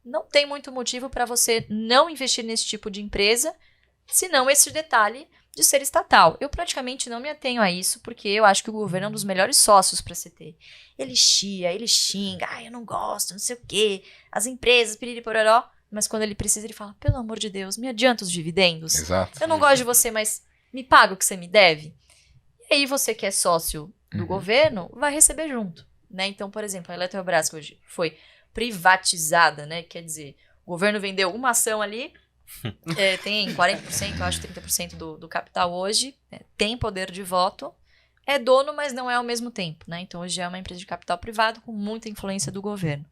C: não tem muito motivo para você não investir nesse tipo de empresa, senão esse detalhe de ser estatal. Eu praticamente não me atenho a isso, porque eu acho que o governo é um dos melhores sócios para se ter. Ele chia, ele xinga, eu não gosto, não sei o quê, as empresas, piriri pororó, mas quando ele precisa, ele fala, pelo amor de Deus, me adianta os dividendos.
B: Exato.
C: Eu não gosto de você, mas me paga o que você me deve. E aí você que é sócio do governo, vai receber junto, né? Então, por exemplo, a Eletrobras, que hoje foi privatizada, né? Quer dizer, o governo vendeu uma ação ali, tem 40%, eu acho 30% do capital hoje, tem poder de voto, é dono, mas não é ao mesmo tempo, né? Então, hoje é uma empresa de capital privado com muita influência do governo.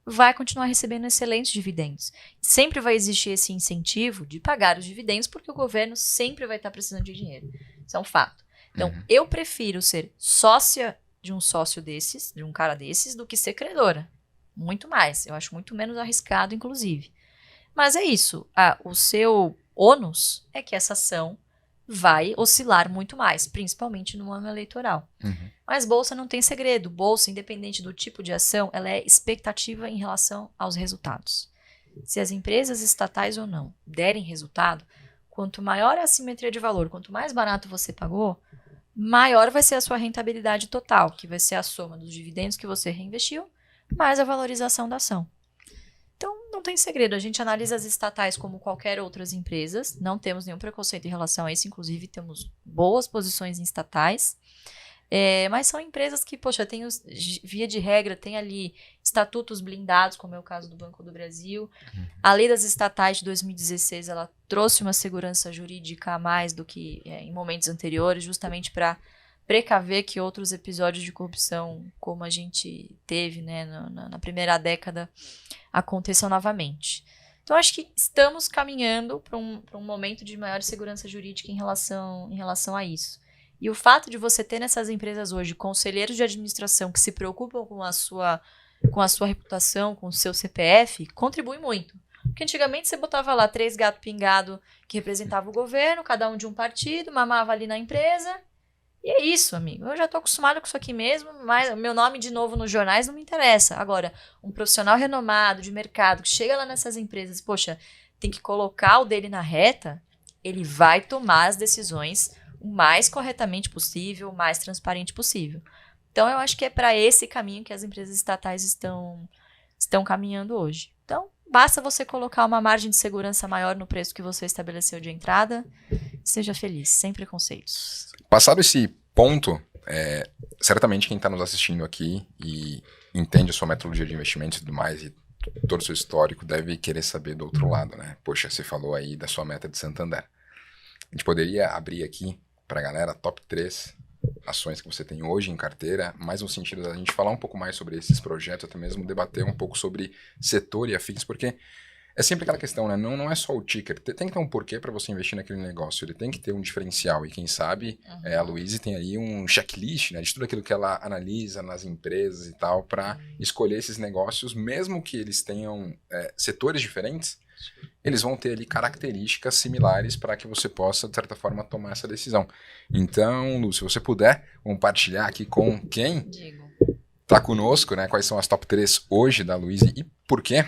C: Vai continuar recebendo excelentes dividendos. Sempre vai existir esse incentivo de pagar os dividendos, porque o governo sempre vai estar precisando de dinheiro. Isso é um fato. Então, eu prefiro ser sócia de um sócio desses, de um cara desses, do que ser credora. Muito mais. Eu acho muito menos arriscado, inclusive. Mas é isso. O seu ônus é que essa ação vai oscilar muito mais, principalmente no ano eleitoral. Mas bolsa não tem segredo. Bolsa, independente do tipo de ação, ela é expectativa em relação aos resultados. Se as empresas estatais ou não derem resultado, quanto maior a assimetria de valor, quanto mais barato você pagou, maior vai ser a sua rentabilidade total, que vai ser a soma dos dividendos que você reinvestiu, mais a valorização da ação. Então, não tem segredo. A gente analisa as estatais como qualquer outras empresas. Não temos nenhum preconceito em relação a isso. Inclusive, temos boas posições em estatais. Mas são empresas que, poxa, via de regra, tem ali estatutos blindados, como é o caso do Banco do Brasil. A lei das estatais de 2016, ela trouxe uma segurança jurídica a mais do que em momentos anteriores, justamente para precaver que outros episódios de corrupção, como a gente teve, né, na primeira década, aconteçam novamente. Então, acho que estamos caminhando para um momento de maior segurança jurídica em relação a isso. E o fato de você ter nessas empresas hoje conselheiros de administração que se preocupam com a sua reputação, com o seu CPF, contribui muito. Porque antigamente você botava lá 3 gatos pingados que representavam o governo, cada um de um partido, mamava ali na empresa. E é isso, amigo. Eu já estou acostumado com isso aqui mesmo, mas meu nome de novo nos jornais não me interessa. Agora, um profissional renomado de mercado que chega lá nessas empresas, poxa, tem que colocar o dele na reta, ele vai tomar as decisões o mais corretamente possível, o mais transparente possível. Então, eu acho que é para esse caminho que as empresas estatais estão caminhando hoje. Então, basta você colocar uma margem de segurança maior no preço que você estabeleceu de entrada. Seja feliz, sem preconceitos.
B: Passado esse ponto, certamente quem está nos assistindo aqui e entende a sua metodologia de investimentos e tudo mais, e todo o seu histórico, deve querer saber do outro lado, né? Poxa, você falou aí da sua meta de Santander. A gente poderia abrir aqui para a galera top 3 ações que você tem hoje em carteira, mais no sentido da gente falar um pouco mais sobre esses projetos, até mesmo debater um pouco sobre setor e afins, porque é sempre aquela questão, né? Não é só o ticker. Tem que ter um porquê para você investir naquele negócio. Ele tem que ter um diferencial. E quem sabe, a Luíse tem aí um checklist, né, de tudo aquilo que ela analisa nas empresas e tal, para escolher esses negócios, mesmo que eles tenham setores diferentes, eles vão ter ali características similares para que você possa, de certa forma, tomar essa decisão. Então, Lu, se você puder compartilhar aqui com quem está conosco, né, quais são as top 3 hoje da Luíse e por quê?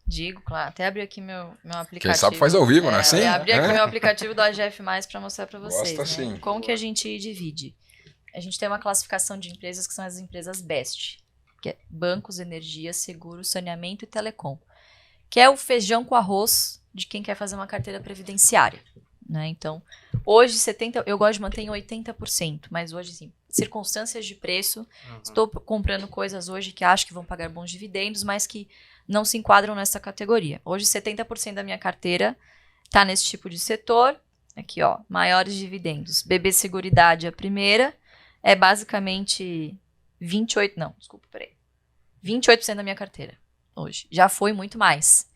C: Digo, claro. Até abri aqui meu aplicativo.
B: Quem sabe faz ao vivo, não é assim?
C: Eu abri aqui meu aplicativo do AGF+, para mostrar para vocês.
B: Gosto assim.
C: Como que a gente divide? A gente tem uma classificação de empresas que são as empresas BEST, que é bancos, energia, seguro, saneamento e telecom, que é o feijão com arroz de quem quer fazer uma carteira previdenciária. Né? Então, hoje, eu gosto de manter em 80%, mas hoje, sim, circunstâncias de preço, estou comprando coisas hoje que acho que vão pagar bons dividendos, mas que não se enquadram nessa categoria. Hoje, 70% da minha carteira está nesse tipo de setor. Aqui, ó, maiores dividendos. BB Seguridade, a primeira, é basicamente 28% da minha carteira hoje. Já foi muito mais.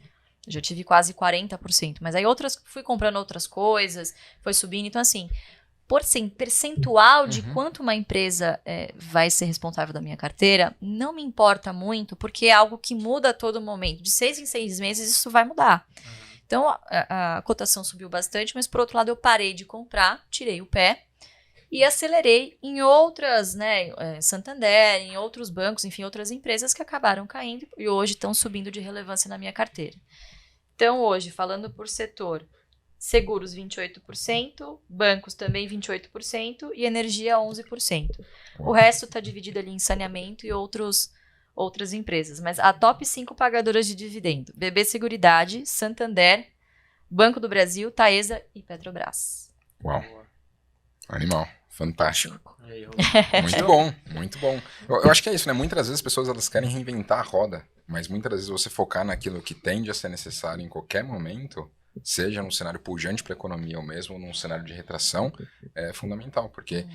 C: Eu já tive quase 40%. Mas aí fui comprando outras coisas, foi subindo. Então, assim, percentual de quanto uma empresa vai ser responsável da minha carteira, não me importa muito, porque é algo que muda a todo momento. De 6 em 6 meses, isso vai mudar. Então, a cotação subiu bastante, mas, por outro lado, eu parei de comprar, tirei o pé e acelerei em outras, né, Santander, em outros bancos, enfim, outras empresas que acabaram caindo e hoje estão subindo de relevância na minha carteira. Então, hoje, falando por setor, seguros 28%, bancos também 28% e energia 11%. O resto está dividido ali em saneamento e outras empresas. Mas a top 5 pagadoras de dividendo: BB Seguridade, Santander, Banco do Brasil, Taesa e Petrobras.
B: Uau. Animal. Fantástico. Muito bom, muito bom. Eu acho que é isso, né? Muitas vezes as pessoas elas querem reinventar a roda, mas muitas vezes você focar naquilo que tende a ser necessário em qualquer momento, seja num cenário pujante para a economia ou mesmo num cenário de retração, é fundamental, porque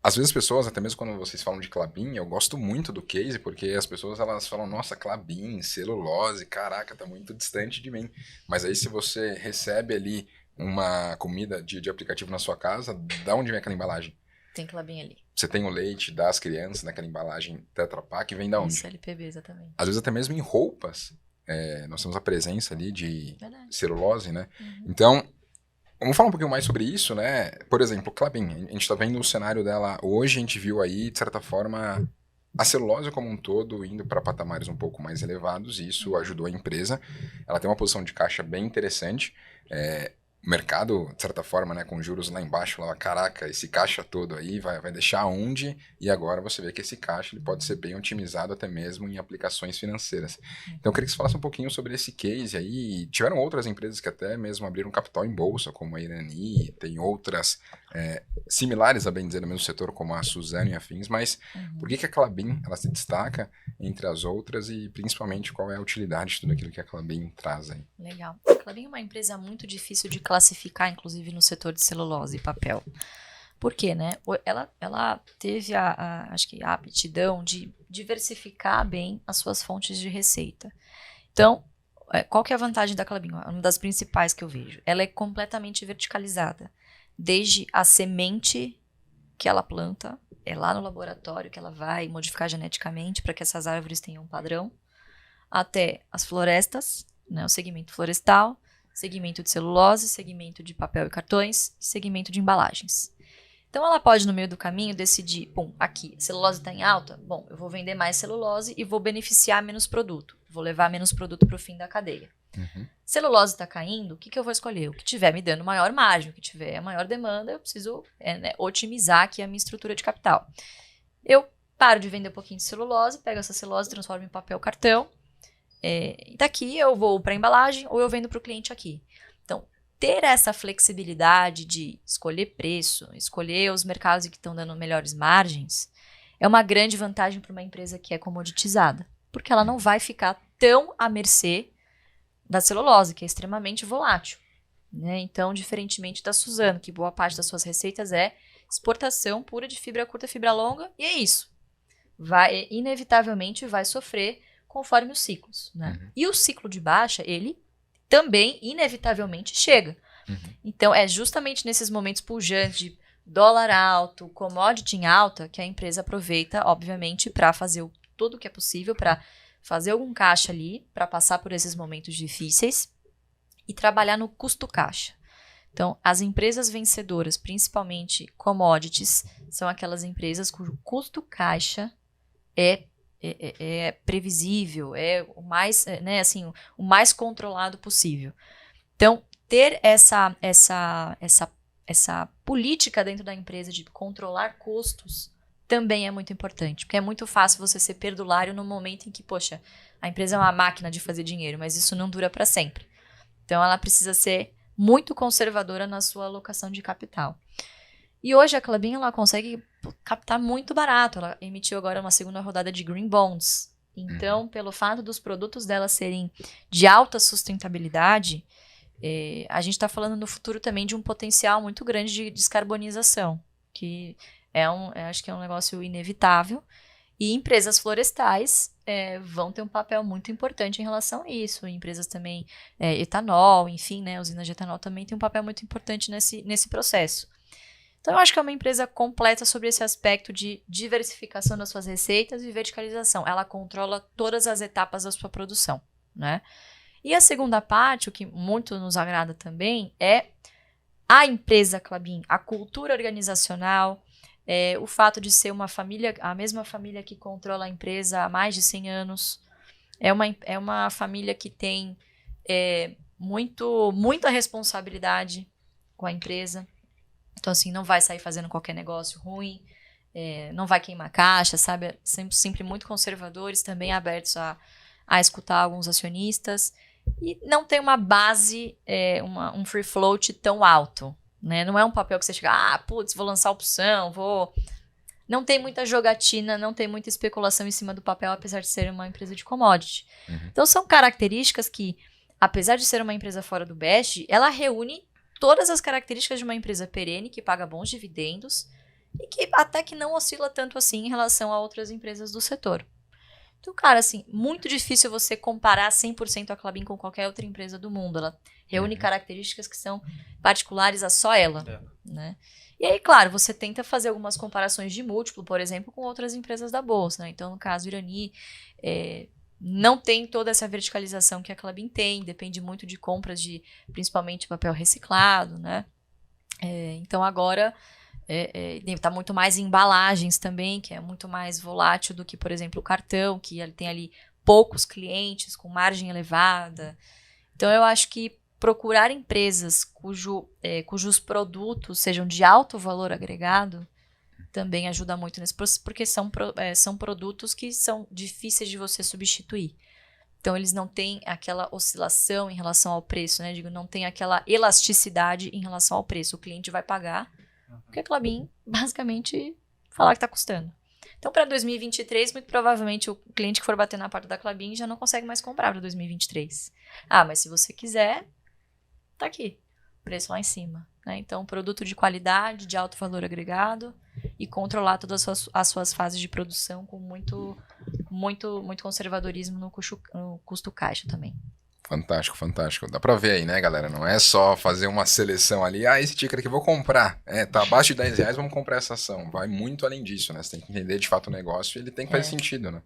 B: às vezes as pessoas, até mesmo quando vocês falam de Klabin, eu gosto muito do case, porque as pessoas elas falam, nossa, Klabin, celulose, caraca, tá muito distante de mim. Mas aí se você recebe ali uma comida de aplicativo na sua casa, da onde vem aquela embalagem?
C: Tem Klabin ali.
B: Você tem o leite das crianças naquela embalagem Tetra Pak, vem da onde?
C: Isso, LPB, exatamente.
B: Às vezes até mesmo em roupas, nós temos a presença ali de celulose, né? Então, vamos falar um pouquinho mais sobre isso, né? Por exemplo, Klabin, a gente está vendo o cenário dela hoje, a gente viu aí, de certa forma, a celulose como um todo indo para patamares um pouco mais elevados, e isso ajudou a empresa. Ela tem uma posição de caixa bem interessante, o mercado, de certa forma, né, com juros lá embaixo, lá, caraca, esse caixa todo aí vai deixar onde? E agora você vê que esse caixa ele pode ser bem otimizado até mesmo em aplicações financeiras. Então eu queria que você falasse um pouquinho sobre esse case aí. Tiveram outras empresas que até mesmo abriram capital em bolsa, como a Irani, tem outras similares, a bem dizer, no mesmo setor, como a Suzano e afins, mas por que a Klabin ela se destaca entre as outras e principalmente qual é a utilidade de tudo aquilo que a Klabin traz aí?
C: Legal. A Klabin é uma empresa muito difícil de classificar, inclusive no setor de celulose e papel. Por quê, né? Ela teve acho que a aptidão de diversificar bem as suas fontes de receita. Então, qual que é a vantagem da Klabin? Uma das principais que eu vejo. Ela é completamente verticalizada. Desde a semente que ela planta, é lá no laboratório que ela vai modificar geneticamente para que essas árvores tenham um padrão, até as florestas, né, o segmento florestal, segmento de celulose, segmento de papel e cartões, segmento de embalagens. Então ela pode, no meio do caminho, decidir, aqui, a celulose está em alta, eu vou vender mais celulose e vou beneficiar menos produto, vou levar menos produto para o fim da cadeia. Celulose está caindo, o que eu vou escolher? O que tiver me dando maior margem, o que tiver a maior demanda, eu preciso otimizar aqui a minha estrutura de capital. Eu paro de vender um pouquinho de celulose, pego essa celulose, transformo em papel cartão, daqui eu vou para embalagem ou eu vendo para o cliente aqui. Então, ter essa flexibilidade de escolher preço, escolher os mercados que estão dando melhores margens, é uma grande vantagem para uma empresa que é comoditizada, porque ela não vai ficar tão à mercê da celulose, que é extremamente volátil. Né? Então, diferentemente da Suzano, que boa parte das suas receitas é exportação pura de fibra curta, fibra longa, e é isso. Inevitavelmente vai sofrer conforme os ciclos. Né? E o ciclo de baixa, ele também, inevitavelmente, chega. Então, é justamente nesses momentos pujantes de dólar alto, commodity em alta, que a empresa aproveita, obviamente, para fazer tudo o que é possível, para fazer algum caixa ali, para passar por esses momentos difíceis e trabalhar no custo caixa. Então, as empresas vencedoras, principalmente commodities, são aquelas empresas cujo custo caixa é previsível, é o mais, né, assim, o mais controlado possível. Então, ter essa política dentro da empresa de controlar custos também é muito importante, porque é muito fácil você ser perdulário no momento em que, poxa, a empresa é uma máquina de fazer dinheiro, mas isso não dura para sempre. Então, ela precisa ser muito conservadora na sua alocação de capital. E hoje a Klabin ela consegue captar muito barato. Ela emitiu agora uma segunda rodada de Green Bonds. Então, pelo fato dos produtos dela serem de alta sustentabilidade, a gente está falando no futuro também de um potencial muito grande de descarbonização, que acho que é um negócio inevitável. E empresas florestais vão ter um papel muito importante em relação a isso. Empresas também, etanol, enfim, né, usinas de etanol também tem um papel muito importante nesse processo. Então, eu acho que é uma empresa completa sobre esse aspecto de diversificação das suas receitas e verticalização. Ela controla todas as etapas da sua produção, né? E a segunda parte, o que muito nos agrada também, é a empresa Klabin, a cultura organizacional, o fato de ser uma família, a mesma família que controla a empresa há mais de 100 anos. É uma família que tem muita responsabilidade com a empresa. Então, assim, não vai sair fazendo qualquer negócio ruim, não vai queimar caixa, sabe? Sempre muito conservadores, também abertos a escutar alguns acionistas. E não tem uma base, um free float tão alto. Né? Não é um papel que você chega, putz, vou lançar opção, Não tem muita jogatina, não tem muita especulação em cima do papel, apesar de ser uma empresa de commodity. Então, são características que, apesar de ser uma empresa fora do BEST, ela reúne todas as características de uma empresa perene, que paga bons dividendos e que até que não oscila tanto assim em relação a outras empresas do setor. Então, cara, assim, muito difícil você comparar 100% a Klabin com qualquer outra empresa do mundo. Ela reúne características que são particulares a só ela, né? E aí, claro, você tenta fazer algumas comparações de múltiplo, por exemplo, com outras empresas da Bolsa, né? Então, no caso, Irani não tem toda essa verticalização que a Klabin tem, depende muito de compras de, principalmente, papel reciclado, né? Então, agora, está muito mais em embalagens também, que é muito mais volátil do que, por exemplo, o cartão, que ele tem ali poucos clientes, com margem elevada. Então, eu acho que procurar empresas cujos produtos sejam de alto valor agregado também ajuda muito nesse processo, porque são produtos que são difíceis de você substituir. Então, eles não têm aquela oscilação em relação ao preço, né? Não tem aquela elasticidade em relação ao preço. O cliente vai pagar porque a Klabin, basicamente, falar que está custando. Então, para 2023, muito provavelmente, o cliente que for bater na porta da Klabin já não consegue mais comprar para 2023. Mas se você quiser, tá aqui. Preço lá em cima. Né? Então, produto de qualidade, de alto valor agregado e controlar todas as suas fases de produção com muito conservadorismo no custo caixa também.
B: Fantástico, fantástico. Dá pra ver aí, né, galera? Não é só fazer uma seleção ali, esse ticker aqui eu vou comprar. Tá abaixo de R$10, vamos comprar essa ação. Vai muito além disso, né? Você tem que entender de fato o negócio e ele tem que fazer sentido, né?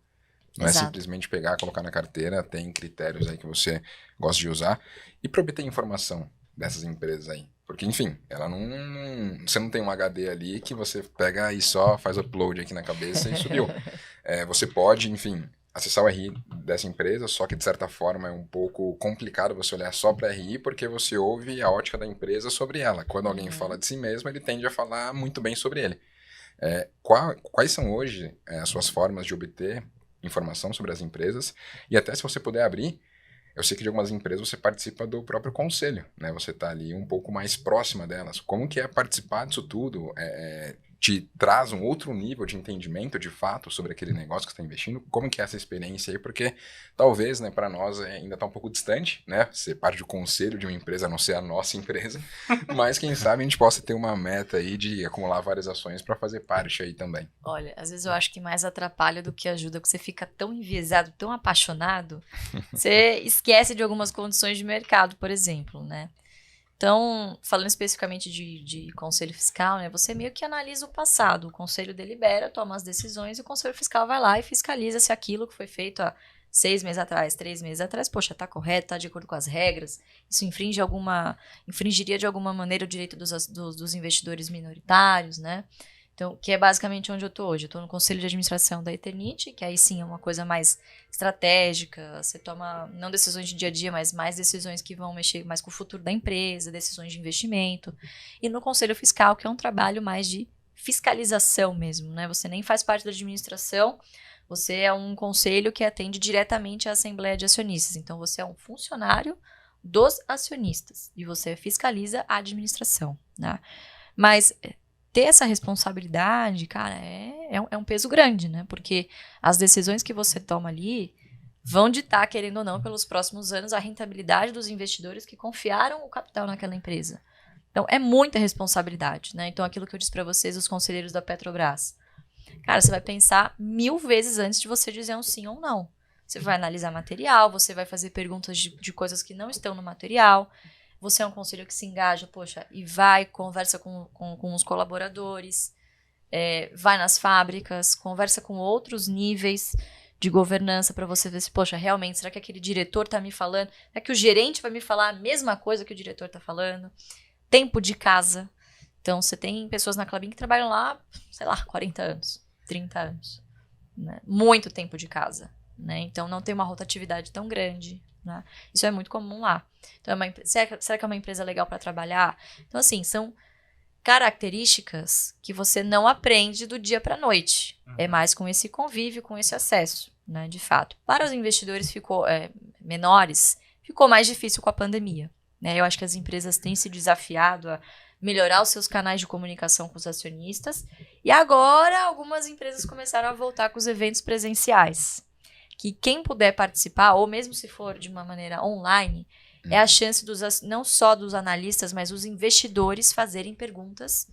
B: Não é simplesmente pegar, colocar na carteira, tem critérios aí que você gosta de usar. E para obter informação dessas empresas aí? Porque, enfim, você não tem um HD ali que você pega e só faz upload aqui na cabeça e subiu. Você pode, enfim, acessar o RI dessa empresa, só que de certa forma é um pouco complicado você olhar só para RI, porque você ouve a ótica da empresa sobre ela. Quando alguém fala de si mesmo, ele tende a falar muito bem sobre ele. Quais são hoje as suas formas de obter informação sobre as empresas, e até se você puder abrir, eu sei que de algumas empresas você participa do próprio conselho, né? Você está ali um pouco mais próxima delas. Como que é participar disso tudo? Te traz um outro nível de entendimento, de fato, sobre aquele negócio que você está investindo? Como que é essa experiência aí? Porque talvez, né, para nós ainda está um pouco distante, né? Ser parte do conselho de uma empresa, a não ser a nossa empresa. Mas quem sabe a gente possa ter uma meta aí de acumular várias ações para fazer parte aí também.
C: Olha, às vezes eu acho que mais atrapalha do que ajuda, porque você fica tão enviesado, tão apaixonado, você esquece de algumas condições de mercado, por exemplo, né? Então, falando especificamente de conselho fiscal, né, você meio que analisa o passado. O conselho delibera, toma as decisões e o conselho fiscal vai lá e fiscaliza se aquilo que foi feito há 6 meses atrás, 3 meses atrás, poxa, tá correto, tá de acordo com as regras, isso infringiria de alguma maneira o direito dos investidores minoritários, né? Então, que é basicamente onde eu tô hoje. Eu tô no conselho de administração da Eternit, que aí sim é uma coisa mais estratégica, você toma não decisões de dia a dia, mas mais decisões que vão mexer mais com o futuro da empresa, decisões de investimento. E no conselho fiscal, que é um trabalho mais de fiscalização mesmo, né? Você nem faz parte da administração, você é um conselho que atende diretamente à Assembleia de Acionistas. Então, você é um funcionário dos acionistas e você fiscaliza a administração, né? Mas ter essa responsabilidade, cara, é um peso grande, né? Porque as decisões que você toma ali vão ditar, querendo ou não, pelos próximos anos, a rentabilidade dos investidores que confiaram o capital naquela empresa. Então, é muita responsabilidade, né? Então, aquilo que eu disse para vocês, os conselheiros da Petrobras. Cara, você vai pensar 1000 vezes antes de você dizer um sim ou um não. Você vai analisar material, você vai fazer perguntas de coisas que não estão no material. Você é um conselho que se engaja, poxa, e vai, conversa com os colaboradores, vai nas fábricas, conversa com outros níveis de governança para você ver se, poxa, realmente, será que aquele diretor está me falando? É que o gerente vai me falar a mesma coisa que o diretor está falando? Tempo de casa. Então, você tem pessoas na Klabin que trabalham lá, sei lá, 40 anos, 30 anos. Né? Muito tempo de casa. Né? Então, não tem uma rotatividade tão grande. Né? Isso é muito comum lá. Então, será que é uma empresa legal para trabalhar? Então, assim, são características que você não aprende do dia para a noite. É mais com esse convívio, com esse acesso, né, de fato. Para os investidores menores, ficou mais difícil com a pandemia. Né? Eu acho que as empresas têm se desafiado a melhorar os seus canais de comunicação com os acionistas. E agora, algumas empresas começaram a voltar com os eventos presenciais. Que quem puder participar, ou mesmo se for de uma maneira online, é a chance não só dos analistas, mas os investidores fazerem perguntas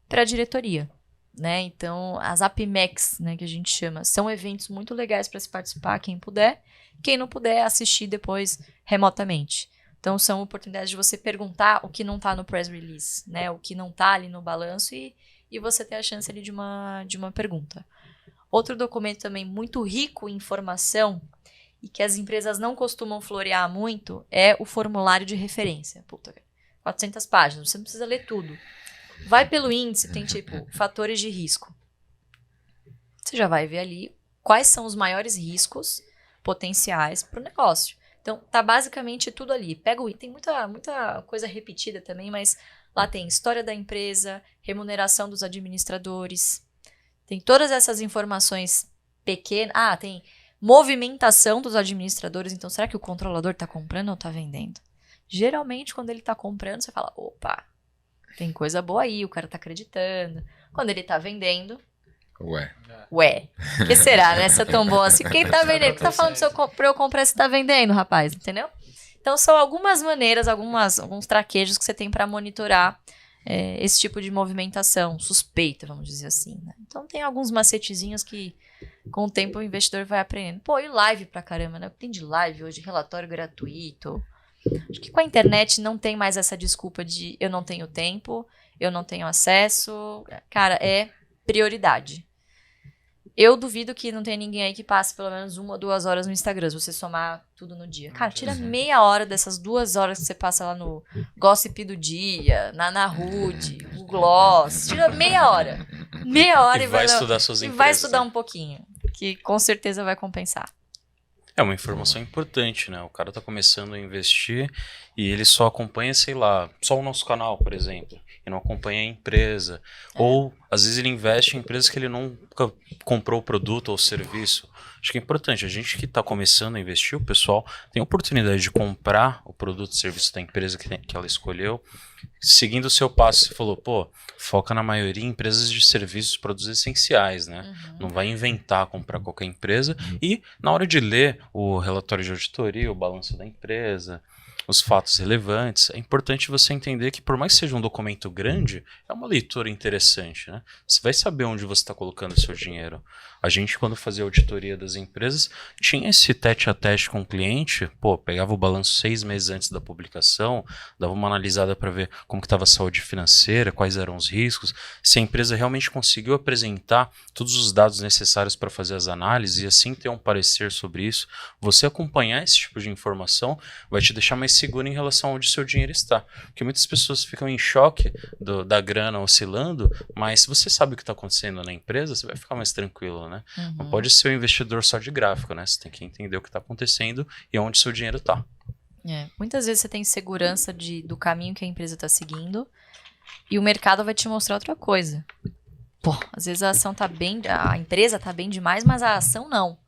C: para a diretoria. Né? Então, as APMECs, né, que a gente chama, são eventos muito legais para se participar, quem puder. Quem não puder, assistir depois remotamente. Então, são oportunidades de você perguntar o que não está no press release, né? O que não está ali no balanço e você ter a chance ali de uma pergunta. Outro documento também muito rico em informação e que as empresas não costumam florear muito é o formulário de referência. Puta, 400 páginas, você não precisa ler tudo. Vai pelo índice, tem tipo fatores de risco. Você já vai ver ali quais são os maiores riscos potenciais para o negócio. Então, tá basicamente tudo ali. Pega o item, tem muita coisa repetida também, mas lá tem história da empresa, remuneração dos administradores, tem todas essas informações pequenas. Ah, tem movimentação dos administradores. Então, será que o controlador está comprando ou está vendendo? Geralmente, quando ele está comprando, você fala, opa, tem coisa boa aí, o cara está acreditando. Quando ele está vendendo... Ué, o que será, né? Se é tão bom assim. Quem tá vendendo? O que tá falando pra eu comprar se tá vendendo, rapaz? Entendeu? Então, são algumas maneiras, alguns traquejos que você tem para monitorar esse tipo de movimentação suspeita, vamos dizer assim. Né? Então, tem alguns macetezinhos que, com o tempo, o investidor vai aprendendo. Pô, e live pra caramba, né? Tem de live hoje, relatório gratuito. Acho que com a internet não tem mais essa desculpa de eu não tenho tempo, eu não tenho acesso. Cara, é prioridade. Eu duvido que não tenha ninguém aí que passe pelo menos 1 ou 2 horas no Instagram, se você somar tudo no dia. Cara, tira meia hora dessas 2 horas que você passa lá no Gossip do Dia, na Ana Hood, no Gloss. Tira meia hora. Meia hora
A: e vai estudar suas empresas.
C: E vai estudar um pouquinho, que com certeza vai compensar.
A: É uma informação importante, né? O cara tá começando a investir e ele só acompanha, sei lá, só o nosso canal, por exemplo. E não acompanha a empresa. Ou às vezes ele investe em empresas que ele nunca comprou o produto ou serviço. Acho que é importante, a gente que está começando a investir, o pessoal tem a oportunidade de comprar o produto ou serviço da empresa que ela escolheu, seguindo o seu passo. Você falou, pô, foca na maioria em empresas de serviços, produtos essenciais, né? Não vai inventar comprar qualquer empresa. E na hora de ler o relatório de auditoria, o balanço da empresa, os fatos relevantes, é importante você entender que por mais que seja um documento grande, é uma leitura interessante, né? Você vai saber onde você está colocando o seu dinheiro. A gente, quando fazia auditoria das empresas, tinha esse tete a tete com o cliente, pô, pegava o balanço 6 meses antes da publicação, dava uma analisada para ver como que estava a saúde financeira, quais eram os riscos, se a empresa realmente conseguiu apresentar todos os dados necessários para fazer as análises e assim ter um parecer sobre isso. Você acompanhar esse tipo de informação vai te deixar mais seguro em relação a onde seu dinheiro está. Porque muitas pessoas ficam em choque da grana oscilando, mas se você sabe o que está acontecendo na empresa, você vai ficar mais tranquilo, né? Não pode ser um investidor só de gráfico, né? Você tem que entender o que está acontecendo e onde seu dinheiro está.
C: Muitas vezes você tem segurança do caminho que a empresa está seguindo e o mercado vai te mostrar outra coisa. Pô, às vezes a ação tá bem, a empresa tá bem demais, mas a ação não.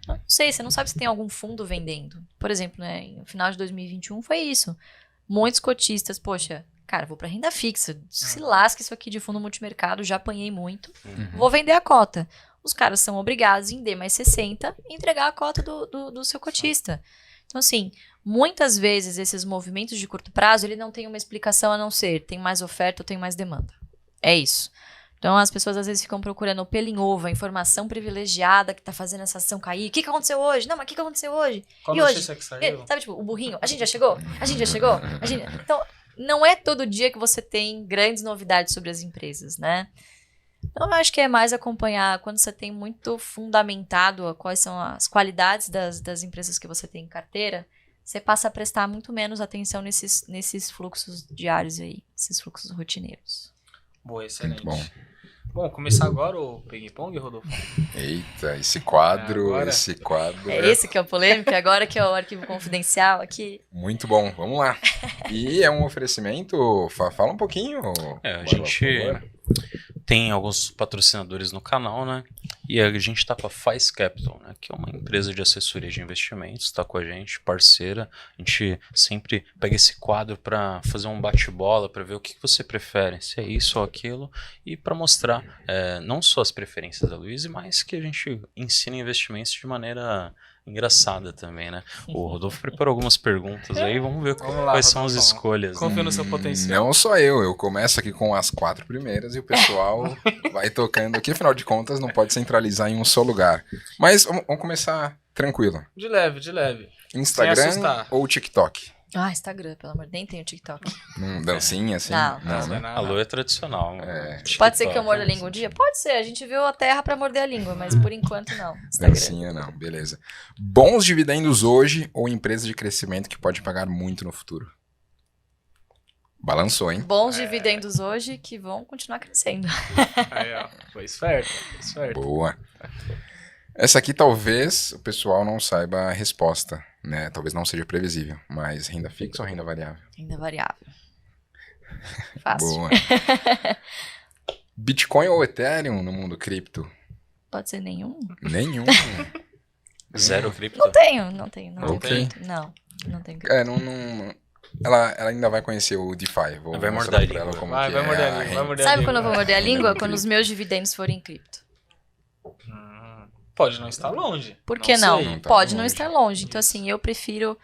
C: Não sei, você não sabe se tem algum fundo vendendo. Por exemplo, né, no final de 2021 foi isso. Muitos cotistas, poxa, cara, vou pra renda fixa, se lasca isso aqui de fundo multimercado, já apanhei muito, vou vender a cota. Os caras são obrigados em D mais 60 e entregar a cota do seu cotista. Então, assim, muitas vezes esses movimentos de curto prazo, ele não tem uma explicação a não ser, tem mais oferta ou tem mais demanda. É isso. Então, as pessoas às vezes ficam procurando o pelo em ovo, a informação privilegiada que tá fazendo essa ação cair. O que aconteceu hoje? Não, mas o que aconteceu hoje?
D: Qual
C: e hoje?
D: notícia que saiu?
C: Sabe, tipo, o burrinho? A gente já chegou? A gente já chegou? Então, não é todo dia que você tem grandes novidades sobre as empresas, né? Então, eu acho que é mais acompanhar quando você tem muito fundamentado quais são as qualidades das empresas que você tem em carteira, você passa a prestar muito menos atenção nesses fluxos diários aí, esses fluxos rotineiros.
D: Boa, excelente.
B: Muito bom.
D: Bom, começar agora o ping-pong, Rodolfo?
B: Eita, esse quadro.
C: É esse que é o polêmico, agora que é o arquivo confidencial aqui.
B: Muito bom, vamos lá. E é um oferecimento, fala um pouquinho.
A: A gente tem alguns patrocinadores no canal, né? E a gente tá com a Faz Capital, né? Que é uma empresa de assessoria de investimentos, tá com a gente, parceira. A gente sempre pega esse quadro para fazer um bate-bola, para ver o que você prefere, se é isso ou aquilo, e para mostrar não só as preferências da Luísa, mas que a gente ensina investimentos de maneira engraçada também, né? O Rodolfo preparou algumas perguntas aí, vamos ver quais são as escolhas.
D: Confio no seu potencial.
B: Não só eu começo aqui com as 4 primeiras e o pessoal vai tocando aqui, afinal de contas não pode centralizar em um só lugar. Mas vamos começar tranquilo.
D: De leve.
B: Instagram ou TikTok?
C: Instagram, pelo amor de Deus, nem tenho TikTok.
B: Dancinha assim?
C: Não,
B: né?
A: A Lu é tradicional.
C: Pode ser que eu morda a língua um dia? Pode ser, a gente viu a terra pra morder a língua, mas por enquanto não. Instagram.
B: Dancinha não, beleza. Bons dividendos hoje ou empresa de crescimento que pode pagar muito no futuro? Balançou, hein?
C: Bons dividendos hoje que vão continuar crescendo.
D: Aí, ó, foi esperto.
B: Boa. Essa aqui talvez o pessoal não saiba a resposta, né? Talvez não seja previsível, mas renda fixa ou renda variável?
C: Renda variável. Fácil.
B: Boa. Bitcoin ou Ethereum no mundo cripto?
C: Pode ser nenhum?
B: Nenhum.
A: Zero cripto?
C: Não tenho.
B: Não
C: tenho cripto.
B: Ela ainda vai conhecer o DeFi.
A: Vai morder a língua.
D: Vai morder a língua.
C: Sabe quando eu vou morder a língua? Quando os meus dividendos forem em cripto.
D: Pode não estar longe.
C: Por que não?
B: Não tá
C: Pode não
B: longe.
C: estar longe. Então, assim, eu prefiro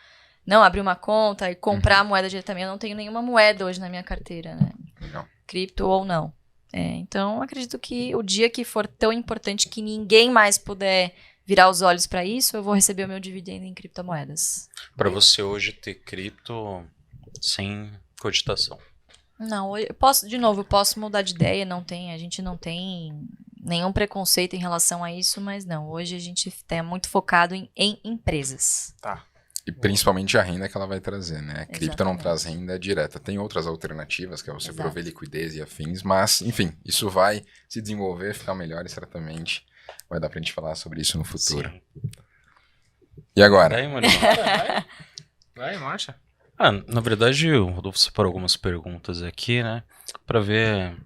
C: não abrir uma conta e comprar a moeda diretamente. Eu não tenho nenhuma moeda hoje na minha carteira, né?
B: Legal.
C: Cripto ou não. Então, acredito que o dia que for tão importante que ninguém mais puder virar os olhos para isso, eu vou receber o meu dividendo em criptomoedas.
A: Para você hoje ter cripto sem cogitação.
C: Não, eu posso mudar de ideia, a gente não tem nenhum preconceito em relação a isso, mas não, hoje a gente está muito focado em empresas.
D: Tá.
B: E principalmente a renda que ela vai trazer, né? Cripto não
C: Exatamente.
B: traz renda direta. Tem outras alternativas, que é você
C: Exato.
B: prover liquidez e afins, mas, enfim, isso vai se desenvolver, ficar melhor e certamente vai dar pra gente falar sobre isso no futuro.
A: Sim.
B: E agora?
A: Daí, Murilo?
D: Vai, marcha.
A: Na verdade, o Rodolfo separou algumas perguntas aqui, né? Pra ver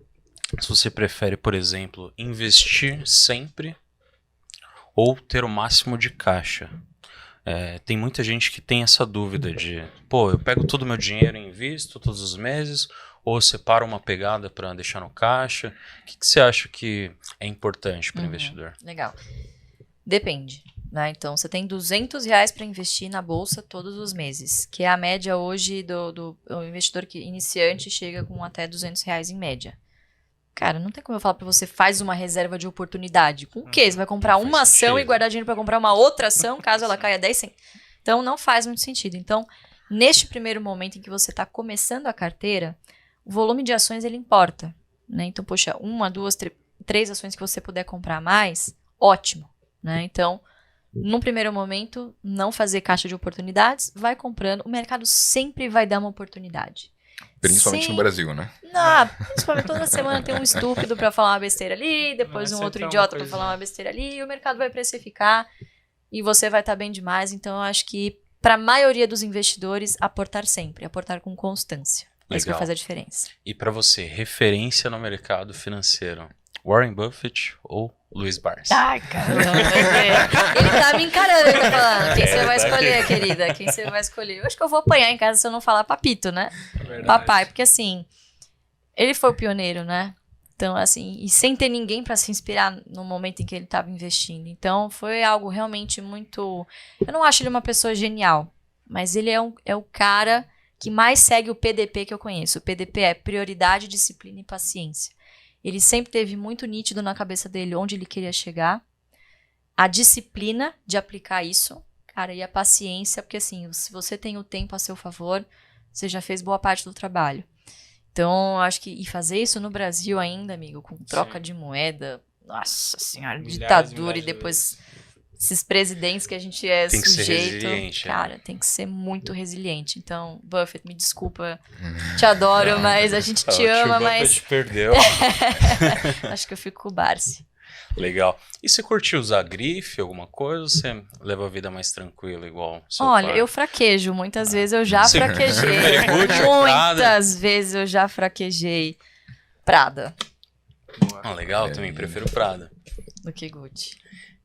A: se você prefere, por exemplo, investir sempre ou ter o máximo de caixa. Tem muita gente que tem essa dúvida de, pô, eu pego todo o meu dinheiro e invisto todos os meses, ou separo uma pegada para deixar no caixa. O que você acha que é importante para o investidor?
C: Legal. Depende. Né? Então, você tem R$200 para investir na bolsa todos os meses, que é a média hoje do investidor iniciante chega com até R$200 em média. Cara, não tem como eu falar para você, faz uma reserva de oportunidade. Com o quê? Você vai comprar uma ação e guardar dinheiro para comprar uma outra ação, caso ela caia 10 centavos. Então, não faz muito sentido. Então, neste primeiro momento em que você está começando a carteira, o volume de ações, ele importa. Né? Então, poxa, 1, 2, 3 ações que você puder comprar mais, ótimo. Né? Então, num primeiro momento, não fazer caixa de oportunidades, vai comprando. O mercado sempre vai dar uma oportunidade.
B: Principalmente no Brasil, né?
C: Não, principalmente toda semana tem um estúpido pra falar uma besteira ali, depois um outro idiota pra falar uma besteira ali, e o mercado vai precificar e você vai estar bem demais. Então, eu acho que pra maioria dos investidores, aportar sempre, aportar com constância. Isso vai fazer a diferença.
A: E pra você, referência no mercado financeiro, Warren Buffett ou Luiz Barsi?
C: Ai, caramba. Ele tá me encarando, ele tá falando. Quem você vai escolher, querida? Quem você vai escolher? Eu acho que eu vou apanhar em casa se eu não falar papito, né? Papai, porque assim, ele foi o pioneiro, né? Então, assim, e sem ter ninguém pra se inspirar no momento em que ele tava investindo. Então, foi algo realmente muito... Eu não acho ele uma pessoa genial, mas ele é o cara que mais segue o PDP que eu conheço. O PDP é prioridade, disciplina e paciência. Ele sempre teve muito nítido na cabeça dele onde ele queria chegar. A disciplina de aplicar isso, cara, e a paciência, porque assim, se você tem o tempo a seu favor, você já fez boa parte do trabalho. Então, acho que e fazer isso no Brasil ainda, amigo, com troca de moeda, nossa senhora, ditadura e depois esses presidentes que a gente é
A: tem
C: sujeito, cara, tem que ser muito resiliente. Então, Buffett, me desculpa, te adoro, mas a gente te ama, mas...
A: Buffett perdeu.
C: Acho que eu fico com o Barsi.
A: Legal. E você curtiu usar grife, alguma coisa, ou você leva a vida mais tranquila, igual seu
C: Olha,
A: pai?
C: eu fraquejo, muitas vezes eu já
A: Você
C: fraquejei.
A: prefere Gucci ou Prada?
C: Muitas vezes eu já fraquejei Prada
A: Legal, também prefiro Prada.
C: do que Gucci.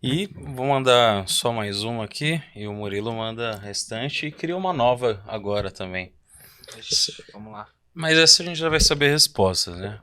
A: E vou mandar só mais uma aqui, e o Murilo manda a restante, e cria uma nova agora também.
D: Vamos lá.
A: Mas essa a gente já vai saber respostas, né?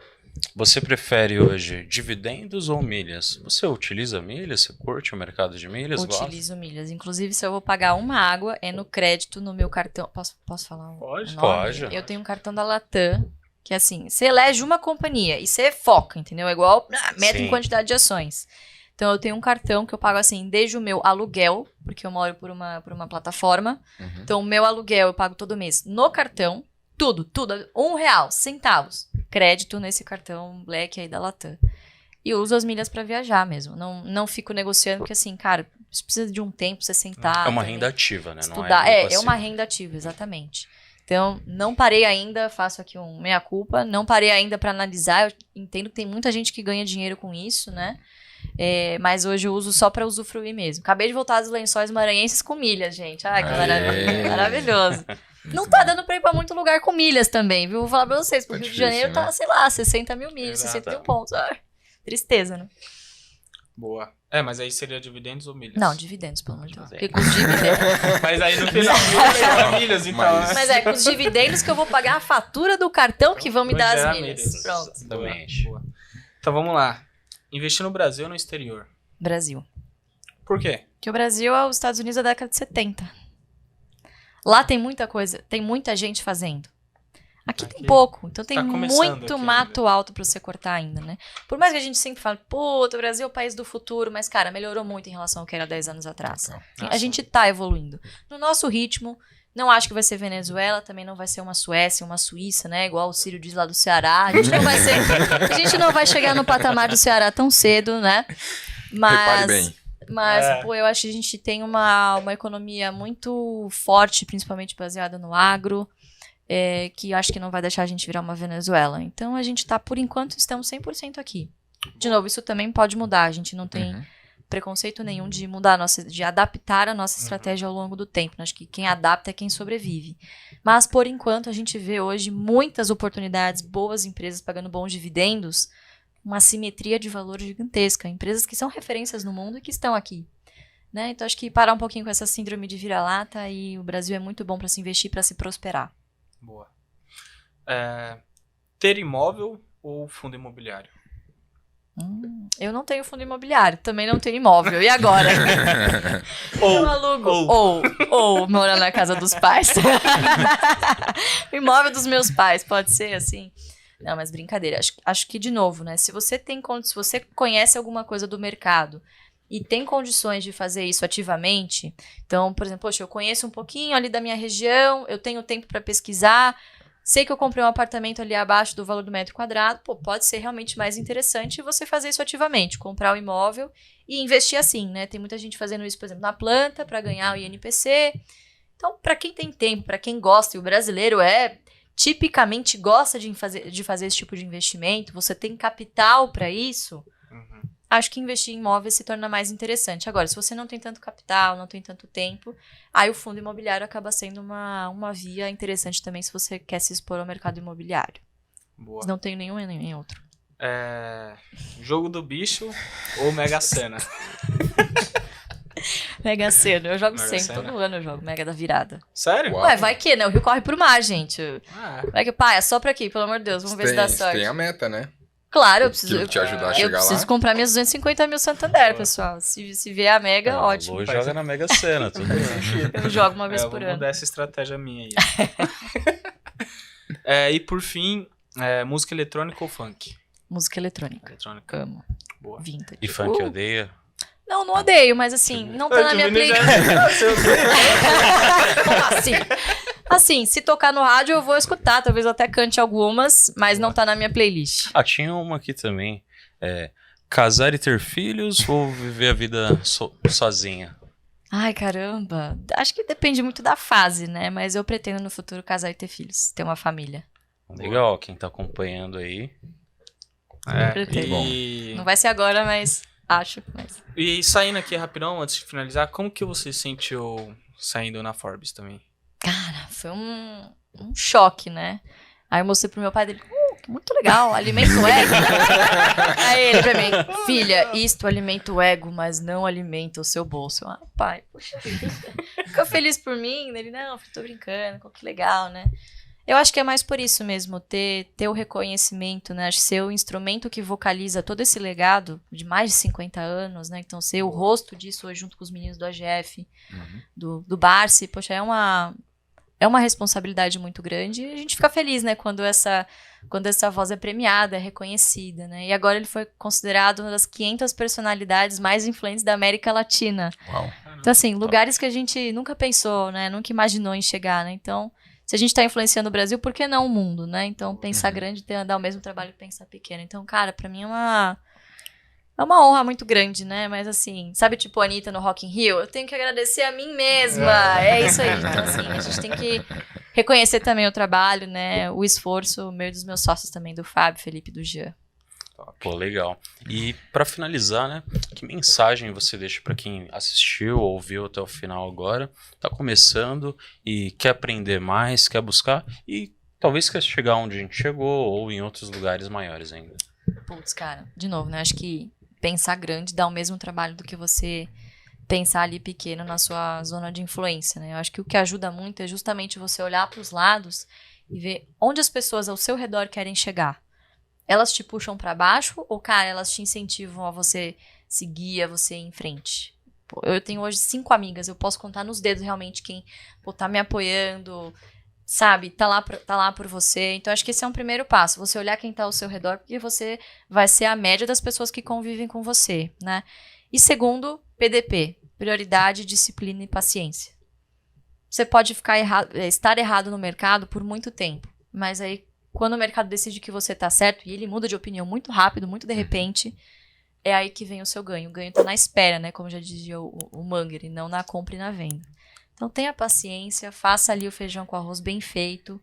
A: Você prefere hoje dividendos ou milhas? Você utiliza milhas? Você curte o mercado de milhas?
C: Utilizo milhas. Inclusive, se eu vou pagar uma água, é no crédito no meu cartão. Posso falar um
D: Pode,
C: nome?
A: pode.
C: Eu tenho um cartão da Latam, que é assim, você elege uma companhia e você foca, entendeu? É igual meta em quantidade de ações. Então, eu tenho um cartão que eu pago assim, desde o meu aluguel, porque eu moro por uma plataforma. Então, o meu aluguel eu pago todo mês no cartão. Tudo. R$1, centavos. Crédito nesse cartão Black aí da Latam. E eu uso as milhas pra viajar mesmo. Não fico negociando, porque assim, cara, você precisa de um tempo pra você sentar.
A: É uma renda ativa, né?
C: Estudar.
A: Não é
C: É uma renda ativa, exatamente. Então, não parei ainda, faço aqui um meia-culpa, não parei ainda pra analisar. Eu entendo que tem muita gente que ganha dinheiro com isso, né? Mas hoje eu uso só pra usufruir mesmo. Acabei de voltar dos Lençóis Maranhenses com milhas, gente. Ai, que maravilhoso. Não tá dando pra ir pra muito lugar com milhas também, viu? Vou falar pra vocês, porque o Rio de Janeiro tá, sei lá, 60 mil milhas, 60 mil pontos. Ai, tristeza, né?
D: Boa. Mas aí seria dividendos ou milhas?
C: Não, dividendos, pelo amor de Deus. Porque com os dividendos...
D: Mas aí no final é milhas, então.
C: Mas é com os dividendos que eu vou pagar a fatura do cartão que vão me dar as milhas. Pronto.
A: Exatamente.
D: Boa. Então vamos lá. Investir no Brasil ou no exterior?
C: Brasil.
D: Por quê?
C: Porque o Brasil é os Estados Unidos da década de 70. Lá tem muita coisa, tem muita gente fazendo. Aqui tem pouco, então tem muito mato alto pra você cortar ainda, né? Por mais que a gente sempre fale, puta, o Brasil é o país do futuro, mas, cara, melhorou muito em relação ao que era 10 anos atrás. A gente tá evoluindo. No nosso ritmo, não acho que vai ser Venezuela, também não vai ser uma Suécia, uma Suíça, né? Igual o Círio diz lá do Ceará. A gente não vai chegar no patamar do Ceará tão cedo, né?
B: Repare bem.
C: Mas, pô, eu acho que a gente tem uma economia muito forte, principalmente baseada no agro, que eu acho que não vai deixar a gente virar uma Venezuela. Então, a gente tá, por enquanto, estamos 100% aqui. De novo, isso também pode mudar. A gente não tem preconceito nenhum de mudar de adaptar a nossa estratégia ao longo do tempo. Acho que quem adapta é quem sobrevive. Mas, por enquanto, a gente vê hoje muitas oportunidades, boas empresas pagando bons dividendos uma simetria de valor gigantesca. Empresas que são referências no mundo e que estão aqui. Né? Então, acho que parar um pouquinho com essa síndrome de vira-lata e o Brasil é muito bom para se investir, para se prosperar.
D: Boa. Ter imóvel ou fundo imobiliário?
C: Eu não tenho fundo imobiliário, também não tenho imóvel. E agora? Eu alugo. Ou morar na casa dos pais. O imóvel dos meus pais, pode ser assim? Não, mas brincadeira. Acho que, de novo, né? Se você conhece alguma coisa do mercado e tem condições de fazer isso ativamente, então, por exemplo, poxa, eu conheço um pouquinho ali da minha região, eu tenho tempo para pesquisar, sei que eu comprei um apartamento ali abaixo do valor do metro quadrado, pode ser realmente mais interessante você fazer isso ativamente, comprar o imóvel e investir assim, né? Tem muita gente fazendo isso, por exemplo, na planta para ganhar o INPC. Então, para quem tem tempo, para quem gosta, e o brasileiro tipicamente gosta de fazer esse tipo de investimento, você tem capital para isso, acho que investir em imóveis se torna mais interessante. Agora, se você não tem tanto capital, não tem tanto tempo, aí o fundo imobiliário acaba sendo uma via interessante também se você quer se expor ao mercado imobiliário.
D: Boa.
C: Mas não tenho nenhum e nem outro.
D: Jogo do bicho ou Mega Sena?
C: Mega Sena, eu jogo
D: Mega
C: sempre,
D: Sena.
C: todo ano eu jogo Mega da Virada.
D: Sério?
B: Uau.
C: Ué, vai que, né? O rio corre pro mar, gente.
D: Ah,
C: Vai que, pai, é só pra aqui, pelo amor de Deus, vamos ver se dá sorte.
B: Tem a meta, né?
C: Claro, eu preciso.
B: Aquilo te ajudar a
C: Eu
B: chegar
C: preciso
B: lá.
C: comprar minhas 250 mil Santander, pessoal. Se vier a Mega, ótimo.
A: Alô, joga na Mega Sena, tudo bem.
C: Eu jogo uma vez
D: eu
C: por
D: vou
C: ano.
D: mudar essa estratégia minha aí. E por fim, música eletrônica ou funk?
C: Música eletrônica.
D: Eletrônica.
C: Amo.
D: Boa.
C: Vintage.
A: E funk odeia?
C: Não odeio, mas assim, não tá na minha playlist. Como assim? Assim, se tocar no rádio eu vou escutar, talvez eu até cante algumas, mas não tá na minha playlist.
A: Tinha uma aqui também. Casar e ter filhos ou viver a vida sozinha?
C: Ai, caramba. Acho que depende muito da fase, né? Mas eu pretendo no futuro casar e ter filhos, ter uma família.
A: Legal, quem tá acompanhando aí.
D: E...
C: Não vai ser agora, mas acho.
D: E saindo aqui rapidão, antes de finalizar, como que você se sentiu saindo na Forbes também?
C: Cara, foi um choque, né? Aí eu mostrei pro meu pai dele, muito legal, alimenta o ego. Aí ele pra mim, filha, isto alimenta o ego, mas não alimenta o seu bolso. Eu, pai, poxa vida. Ficou feliz por mim? Ele, não, tô brincando, que legal, né? Eu acho que é mais por isso mesmo, ter o reconhecimento, né? Acho que ser o instrumento que vocaliza todo esse legado de mais de 50 anos, né? Então, ser o rosto disso hoje junto com os meninos do AGF, do Barsi, poxa, é uma responsabilidade muito grande e a gente fica feliz, né? Quando essa voz é premiada, é reconhecida, né? E agora ele foi considerado uma das 500 personalidades mais influentes da América Latina.
B: Uau.
C: Então, assim, lugares que a gente nunca pensou, né? Nunca imaginou em chegar, né? Então... Se a gente está influenciando o Brasil, por que não o mundo, né? Então, pensar grande e dar o mesmo trabalho que pensar pequeno. Então, cara, pra mim é uma honra muito grande, né? Mas assim, sabe tipo a Anitta no Rock in Rio? Eu tenho que agradecer a mim mesma. É isso aí. Então, assim, a gente tem que reconhecer também o trabalho, né? O esforço, meu e dos meus sócios também, do Fábio, Felipe e do Jean.
A: Pô, legal. E pra finalizar, né, que mensagem você deixa pra quem assistiu ou ouviu até o final agora, tá começando e quer aprender mais, quer buscar e talvez quer chegar onde a gente chegou ou em outros lugares maiores ainda?
C: Putz, cara, de novo, né, acho que pensar grande dá o mesmo trabalho do que você pensar ali pequeno na sua zona de influência, né? Eu acho que o que ajuda muito é justamente você olhar pros lados e ver onde as pessoas ao seu redor querem chegar. Elas te puxam pra baixo ou, cara, elas te incentivam a você seguir, a você ir em frente? Pô, eu tenho hoje 5 amigas, eu posso contar nos dedos realmente quem tá me apoiando, sabe? Tá lá por você. Então, acho que esse é um primeiro passo, você olhar quem tá ao seu redor, porque você vai ser a média das pessoas que convivem com você, né? E segundo, PDP, prioridade, disciplina e paciência. Você pode estar errado no mercado por muito tempo, mas aí quando o mercado decide que você tá certo, e ele muda de opinião muito rápido, muito de repente, é aí que vem o seu ganho. O ganho tá na espera, né? Como já dizia o Munger, e não na compra e na venda. Então tenha paciência, faça ali o feijão com arroz bem feito,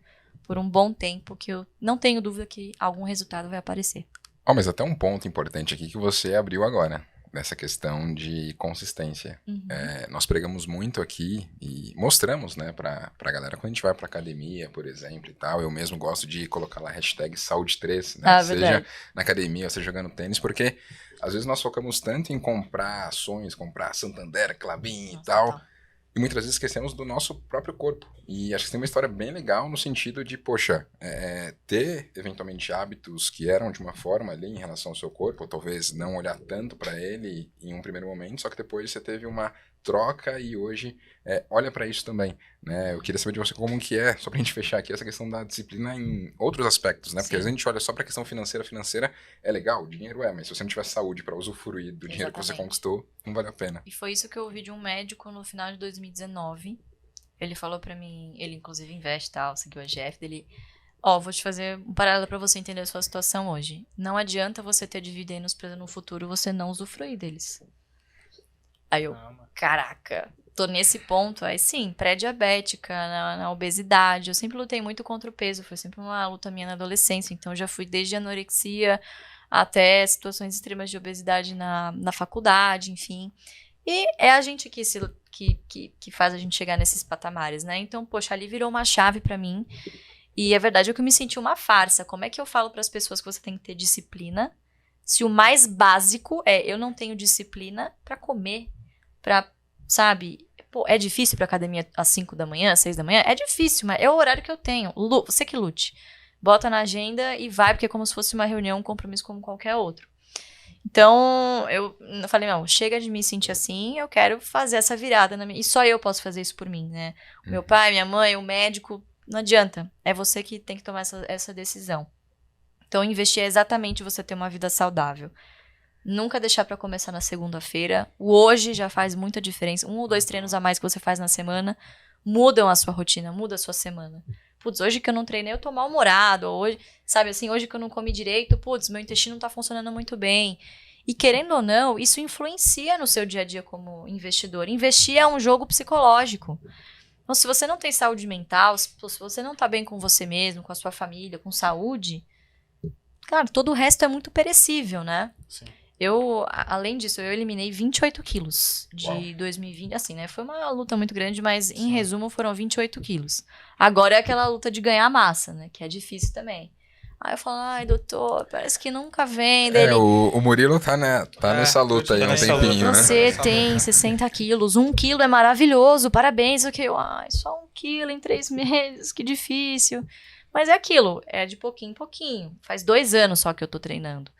C: por um bom tempo, que eu não tenho dúvida que algum resultado vai aparecer.
B: Mas até um ponto importante aqui que você abriu agora. nessa questão de consistência.
C: Uhum.
B: Nós pregamos muito aqui e mostramos, né, pra galera, quando a gente vai pra academia, por exemplo, e tal, eu mesmo gosto de colocar lá hashtag saúde3, né, seja
C: verdade.
B: na academia, seja jogando tênis, porque às vezes nós focamos tanto em comprar ações, comprar Santander, Klabin e tal, e muitas vezes esquecemos do nosso próprio corpo. E acho que tem uma história bem legal no sentido de, poxa, ter eventualmente hábitos que eram de uma forma ali em relação ao seu corpo, ou talvez não olhar tanto para ele em um primeiro momento, só que depois você teve uma troca e hoje olha para isso também, né? Eu queria saber de você como que só pra gente fechar aqui, essa questão da disciplina em outros aspectos, né? Porque às vezes a gente olha só pra questão financeira é legal, o dinheiro mas se você não tiver saúde para usufruir do dinheiro que você conquistou, não vale a pena.
C: E foi isso que eu ouvi de um médico no final de 2019. Ele falou pra mim, ele inclusive investe e tal, seguiu a GF dele. Vou te fazer um paralelo pra você entender a sua situação hoje. Não adianta você ter dividendos pra no futuro você não usufruir deles. Aí eu, caraca, tô nesse ponto. Aí sim, pré-diabética, na obesidade. Eu sempre lutei muito contra o peso, foi sempre uma luta minha na adolescência. Então eu já fui desde anorexia até situações extremas de obesidade na faculdade, enfim. E é a gente que faz a gente chegar nesses patamares, né? Então, poxa, ali virou uma chave pra mim. E é verdade que eu me senti uma farsa. Como é que eu falo pras pessoas que você tem que ter disciplina? Se o mais básico eu não tenho disciplina pra comer, sabe? Pô, é difícil pra academia às 5 da manhã, 6 da manhã? É difícil, mas é o horário que eu tenho. Você que lute. Bota na agenda e vai, porque é como se fosse uma reunião, um compromisso como qualquer outro. Então, eu falei, não, chega de me sentir assim, eu quero fazer essa virada na minha... E só eu posso fazer isso por mim, né? Meu pai, minha mãe, o médico, não adianta. É você que tem que tomar essa decisão. Então, investir é exatamente você ter uma vida saudável. Nunca deixar pra começar na segunda-feira. O hoje já faz muita diferença. 1 ou 2 treinos a mais que você faz na semana mudam a sua rotina, muda a sua semana. Putz, hoje que eu não treinei, eu tô mal-humorado. Hoje, sabe assim, hoje que eu não comi direito, putz, meu intestino não tá funcionando muito bem. E querendo ou não, isso influencia no seu dia a dia como investidor. Investir é um jogo psicológico. Então, se você não tem saúde mental, se você não tá bem com você mesmo, com a sua família, com saúde, claro, todo o resto é muito perecível, né?
D: Sim.
C: Além disso, eu eliminei 28 quilos de 2020. Assim, né? Foi uma luta muito grande, mas em resumo foram 28 quilos. Agora é aquela luta de ganhar massa, né? Que é difícil também. Aí eu falo, ai, doutor, parece que nunca vem.
B: O Murilo tá nessa luta aí há um tempinho, né?
C: Você tem 60 quilos, 1 quilo é maravilhoso, parabéns. Ai, só 1 quilo em 3 meses, que difícil. Mas é aquilo, é de pouquinho em pouquinho. Faz 2 anos só que eu tô treinando.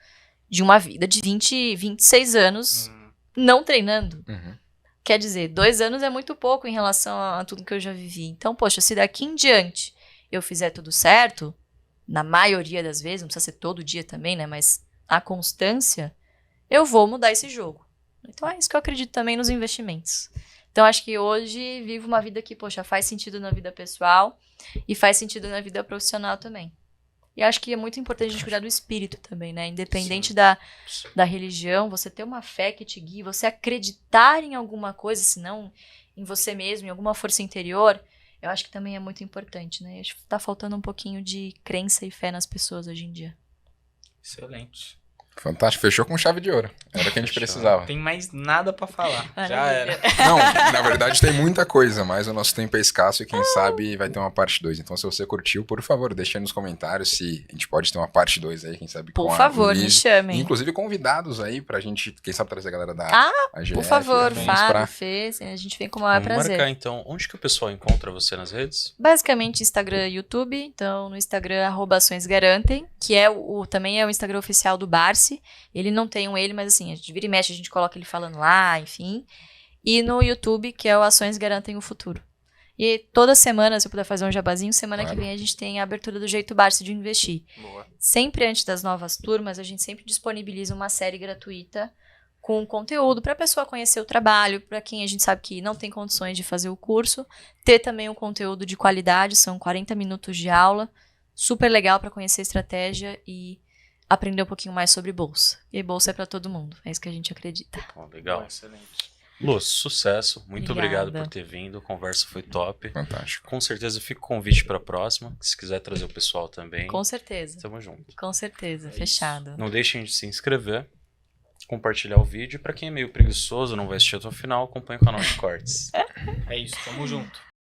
C: De uma vida de 26 anos não treinando.
B: Uhum.
C: Quer dizer, 2 anos é muito pouco em relação a tudo que eu já vivi. Então, poxa, se daqui em diante eu fizer tudo certo, na maioria das vezes, não precisa ser todo dia também, né? Mas a constância, eu vou mudar esse jogo. Então é isso que eu acredito também nos investimentos. Então acho que hoje vivo uma vida que, poxa, faz sentido na vida pessoal e faz sentido na vida profissional também. E acho que é muito importante a gente cuidar do espírito também, né? Independente da religião, você ter uma fé que te guie, você acreditar em alguma coisa, se não em você mesmo, em alguma força interior, eu acho que também é muito importante, né? Acho que tá faltando um pouquinho de crença e fé nas pessoas hoje em dia.
D: Excelente.
B: Fantástico, fechou com chave de ouro. Era o que a gente precisava.
D: Não tem mais nada pra falar.
C: Maravilha.
D: Já era.
B: Não, na verdade tem muita coisa, mas o nosso tempo é escasso e quem sabe vai ter uma parte 2. Então se você curtiu, por favor, deixa aí nos comentários se a gente pode ter uma parte 2 aí, quem sabe com
C: Por favor, me chamem.
B: Inclusive convidados aí pra gente, quem sabe trazer a galera da AGF.
C: Por favor,
B: Fábio,
C: Fê, a gente vem com o maior
A: Vamos
C: prazer.
A: marcar então. Onde que o pessoal encontra você nas redes?
C: Basicamente Instagram e YouTube, então no Instagram @açõesgarantem, que também é o Instagram oficial do Barsi. Ele não tem ele, mas assim, a gente vira e mexe, a gente coloca ele falando lá, enfim. E no YouTube, que é o Ações Garantem o Futuro. E toda semana, se eu puder fazer um jabazinho, semana que vem a gente tem a abertura do Jeito Barsi de investir.
D: Boa.
C: Sempre antes das novas turmas, a gente sempre disponibiliza uma série gratuita com conteúdo para a pessoa conhecer o trabalho, para quem a gente sabe que não tem condições de fazer o curso, ter também um conteúdo de qualidade, são 40 minutos de aula, super legal para conhecer a estratégia e aprender um pouquinho mais sobre bolsa. E bolsa é para todo mundo, é isso que a gente acredita.
A: Legal.
D: Boa, excelente.
A: Luz, sucesso. Muito
C: Obrigada.
A: obrigado por ter vindo. A conversa foi top.
B: Fantástico.
A: Com certeza fica o convite para a próxima. Se quiser trazer o pessoal também.
C: Com certeza.
A: Tamo junto.
C: Com certeza,
A: É
C: fechado.
A: Não deixem de se inscrever. compartilhar o vídeo. Pra quem é meio preguiçoso, não vai assistir até o final, acompanha o canal de cortes.
D: É isso, tamo junto.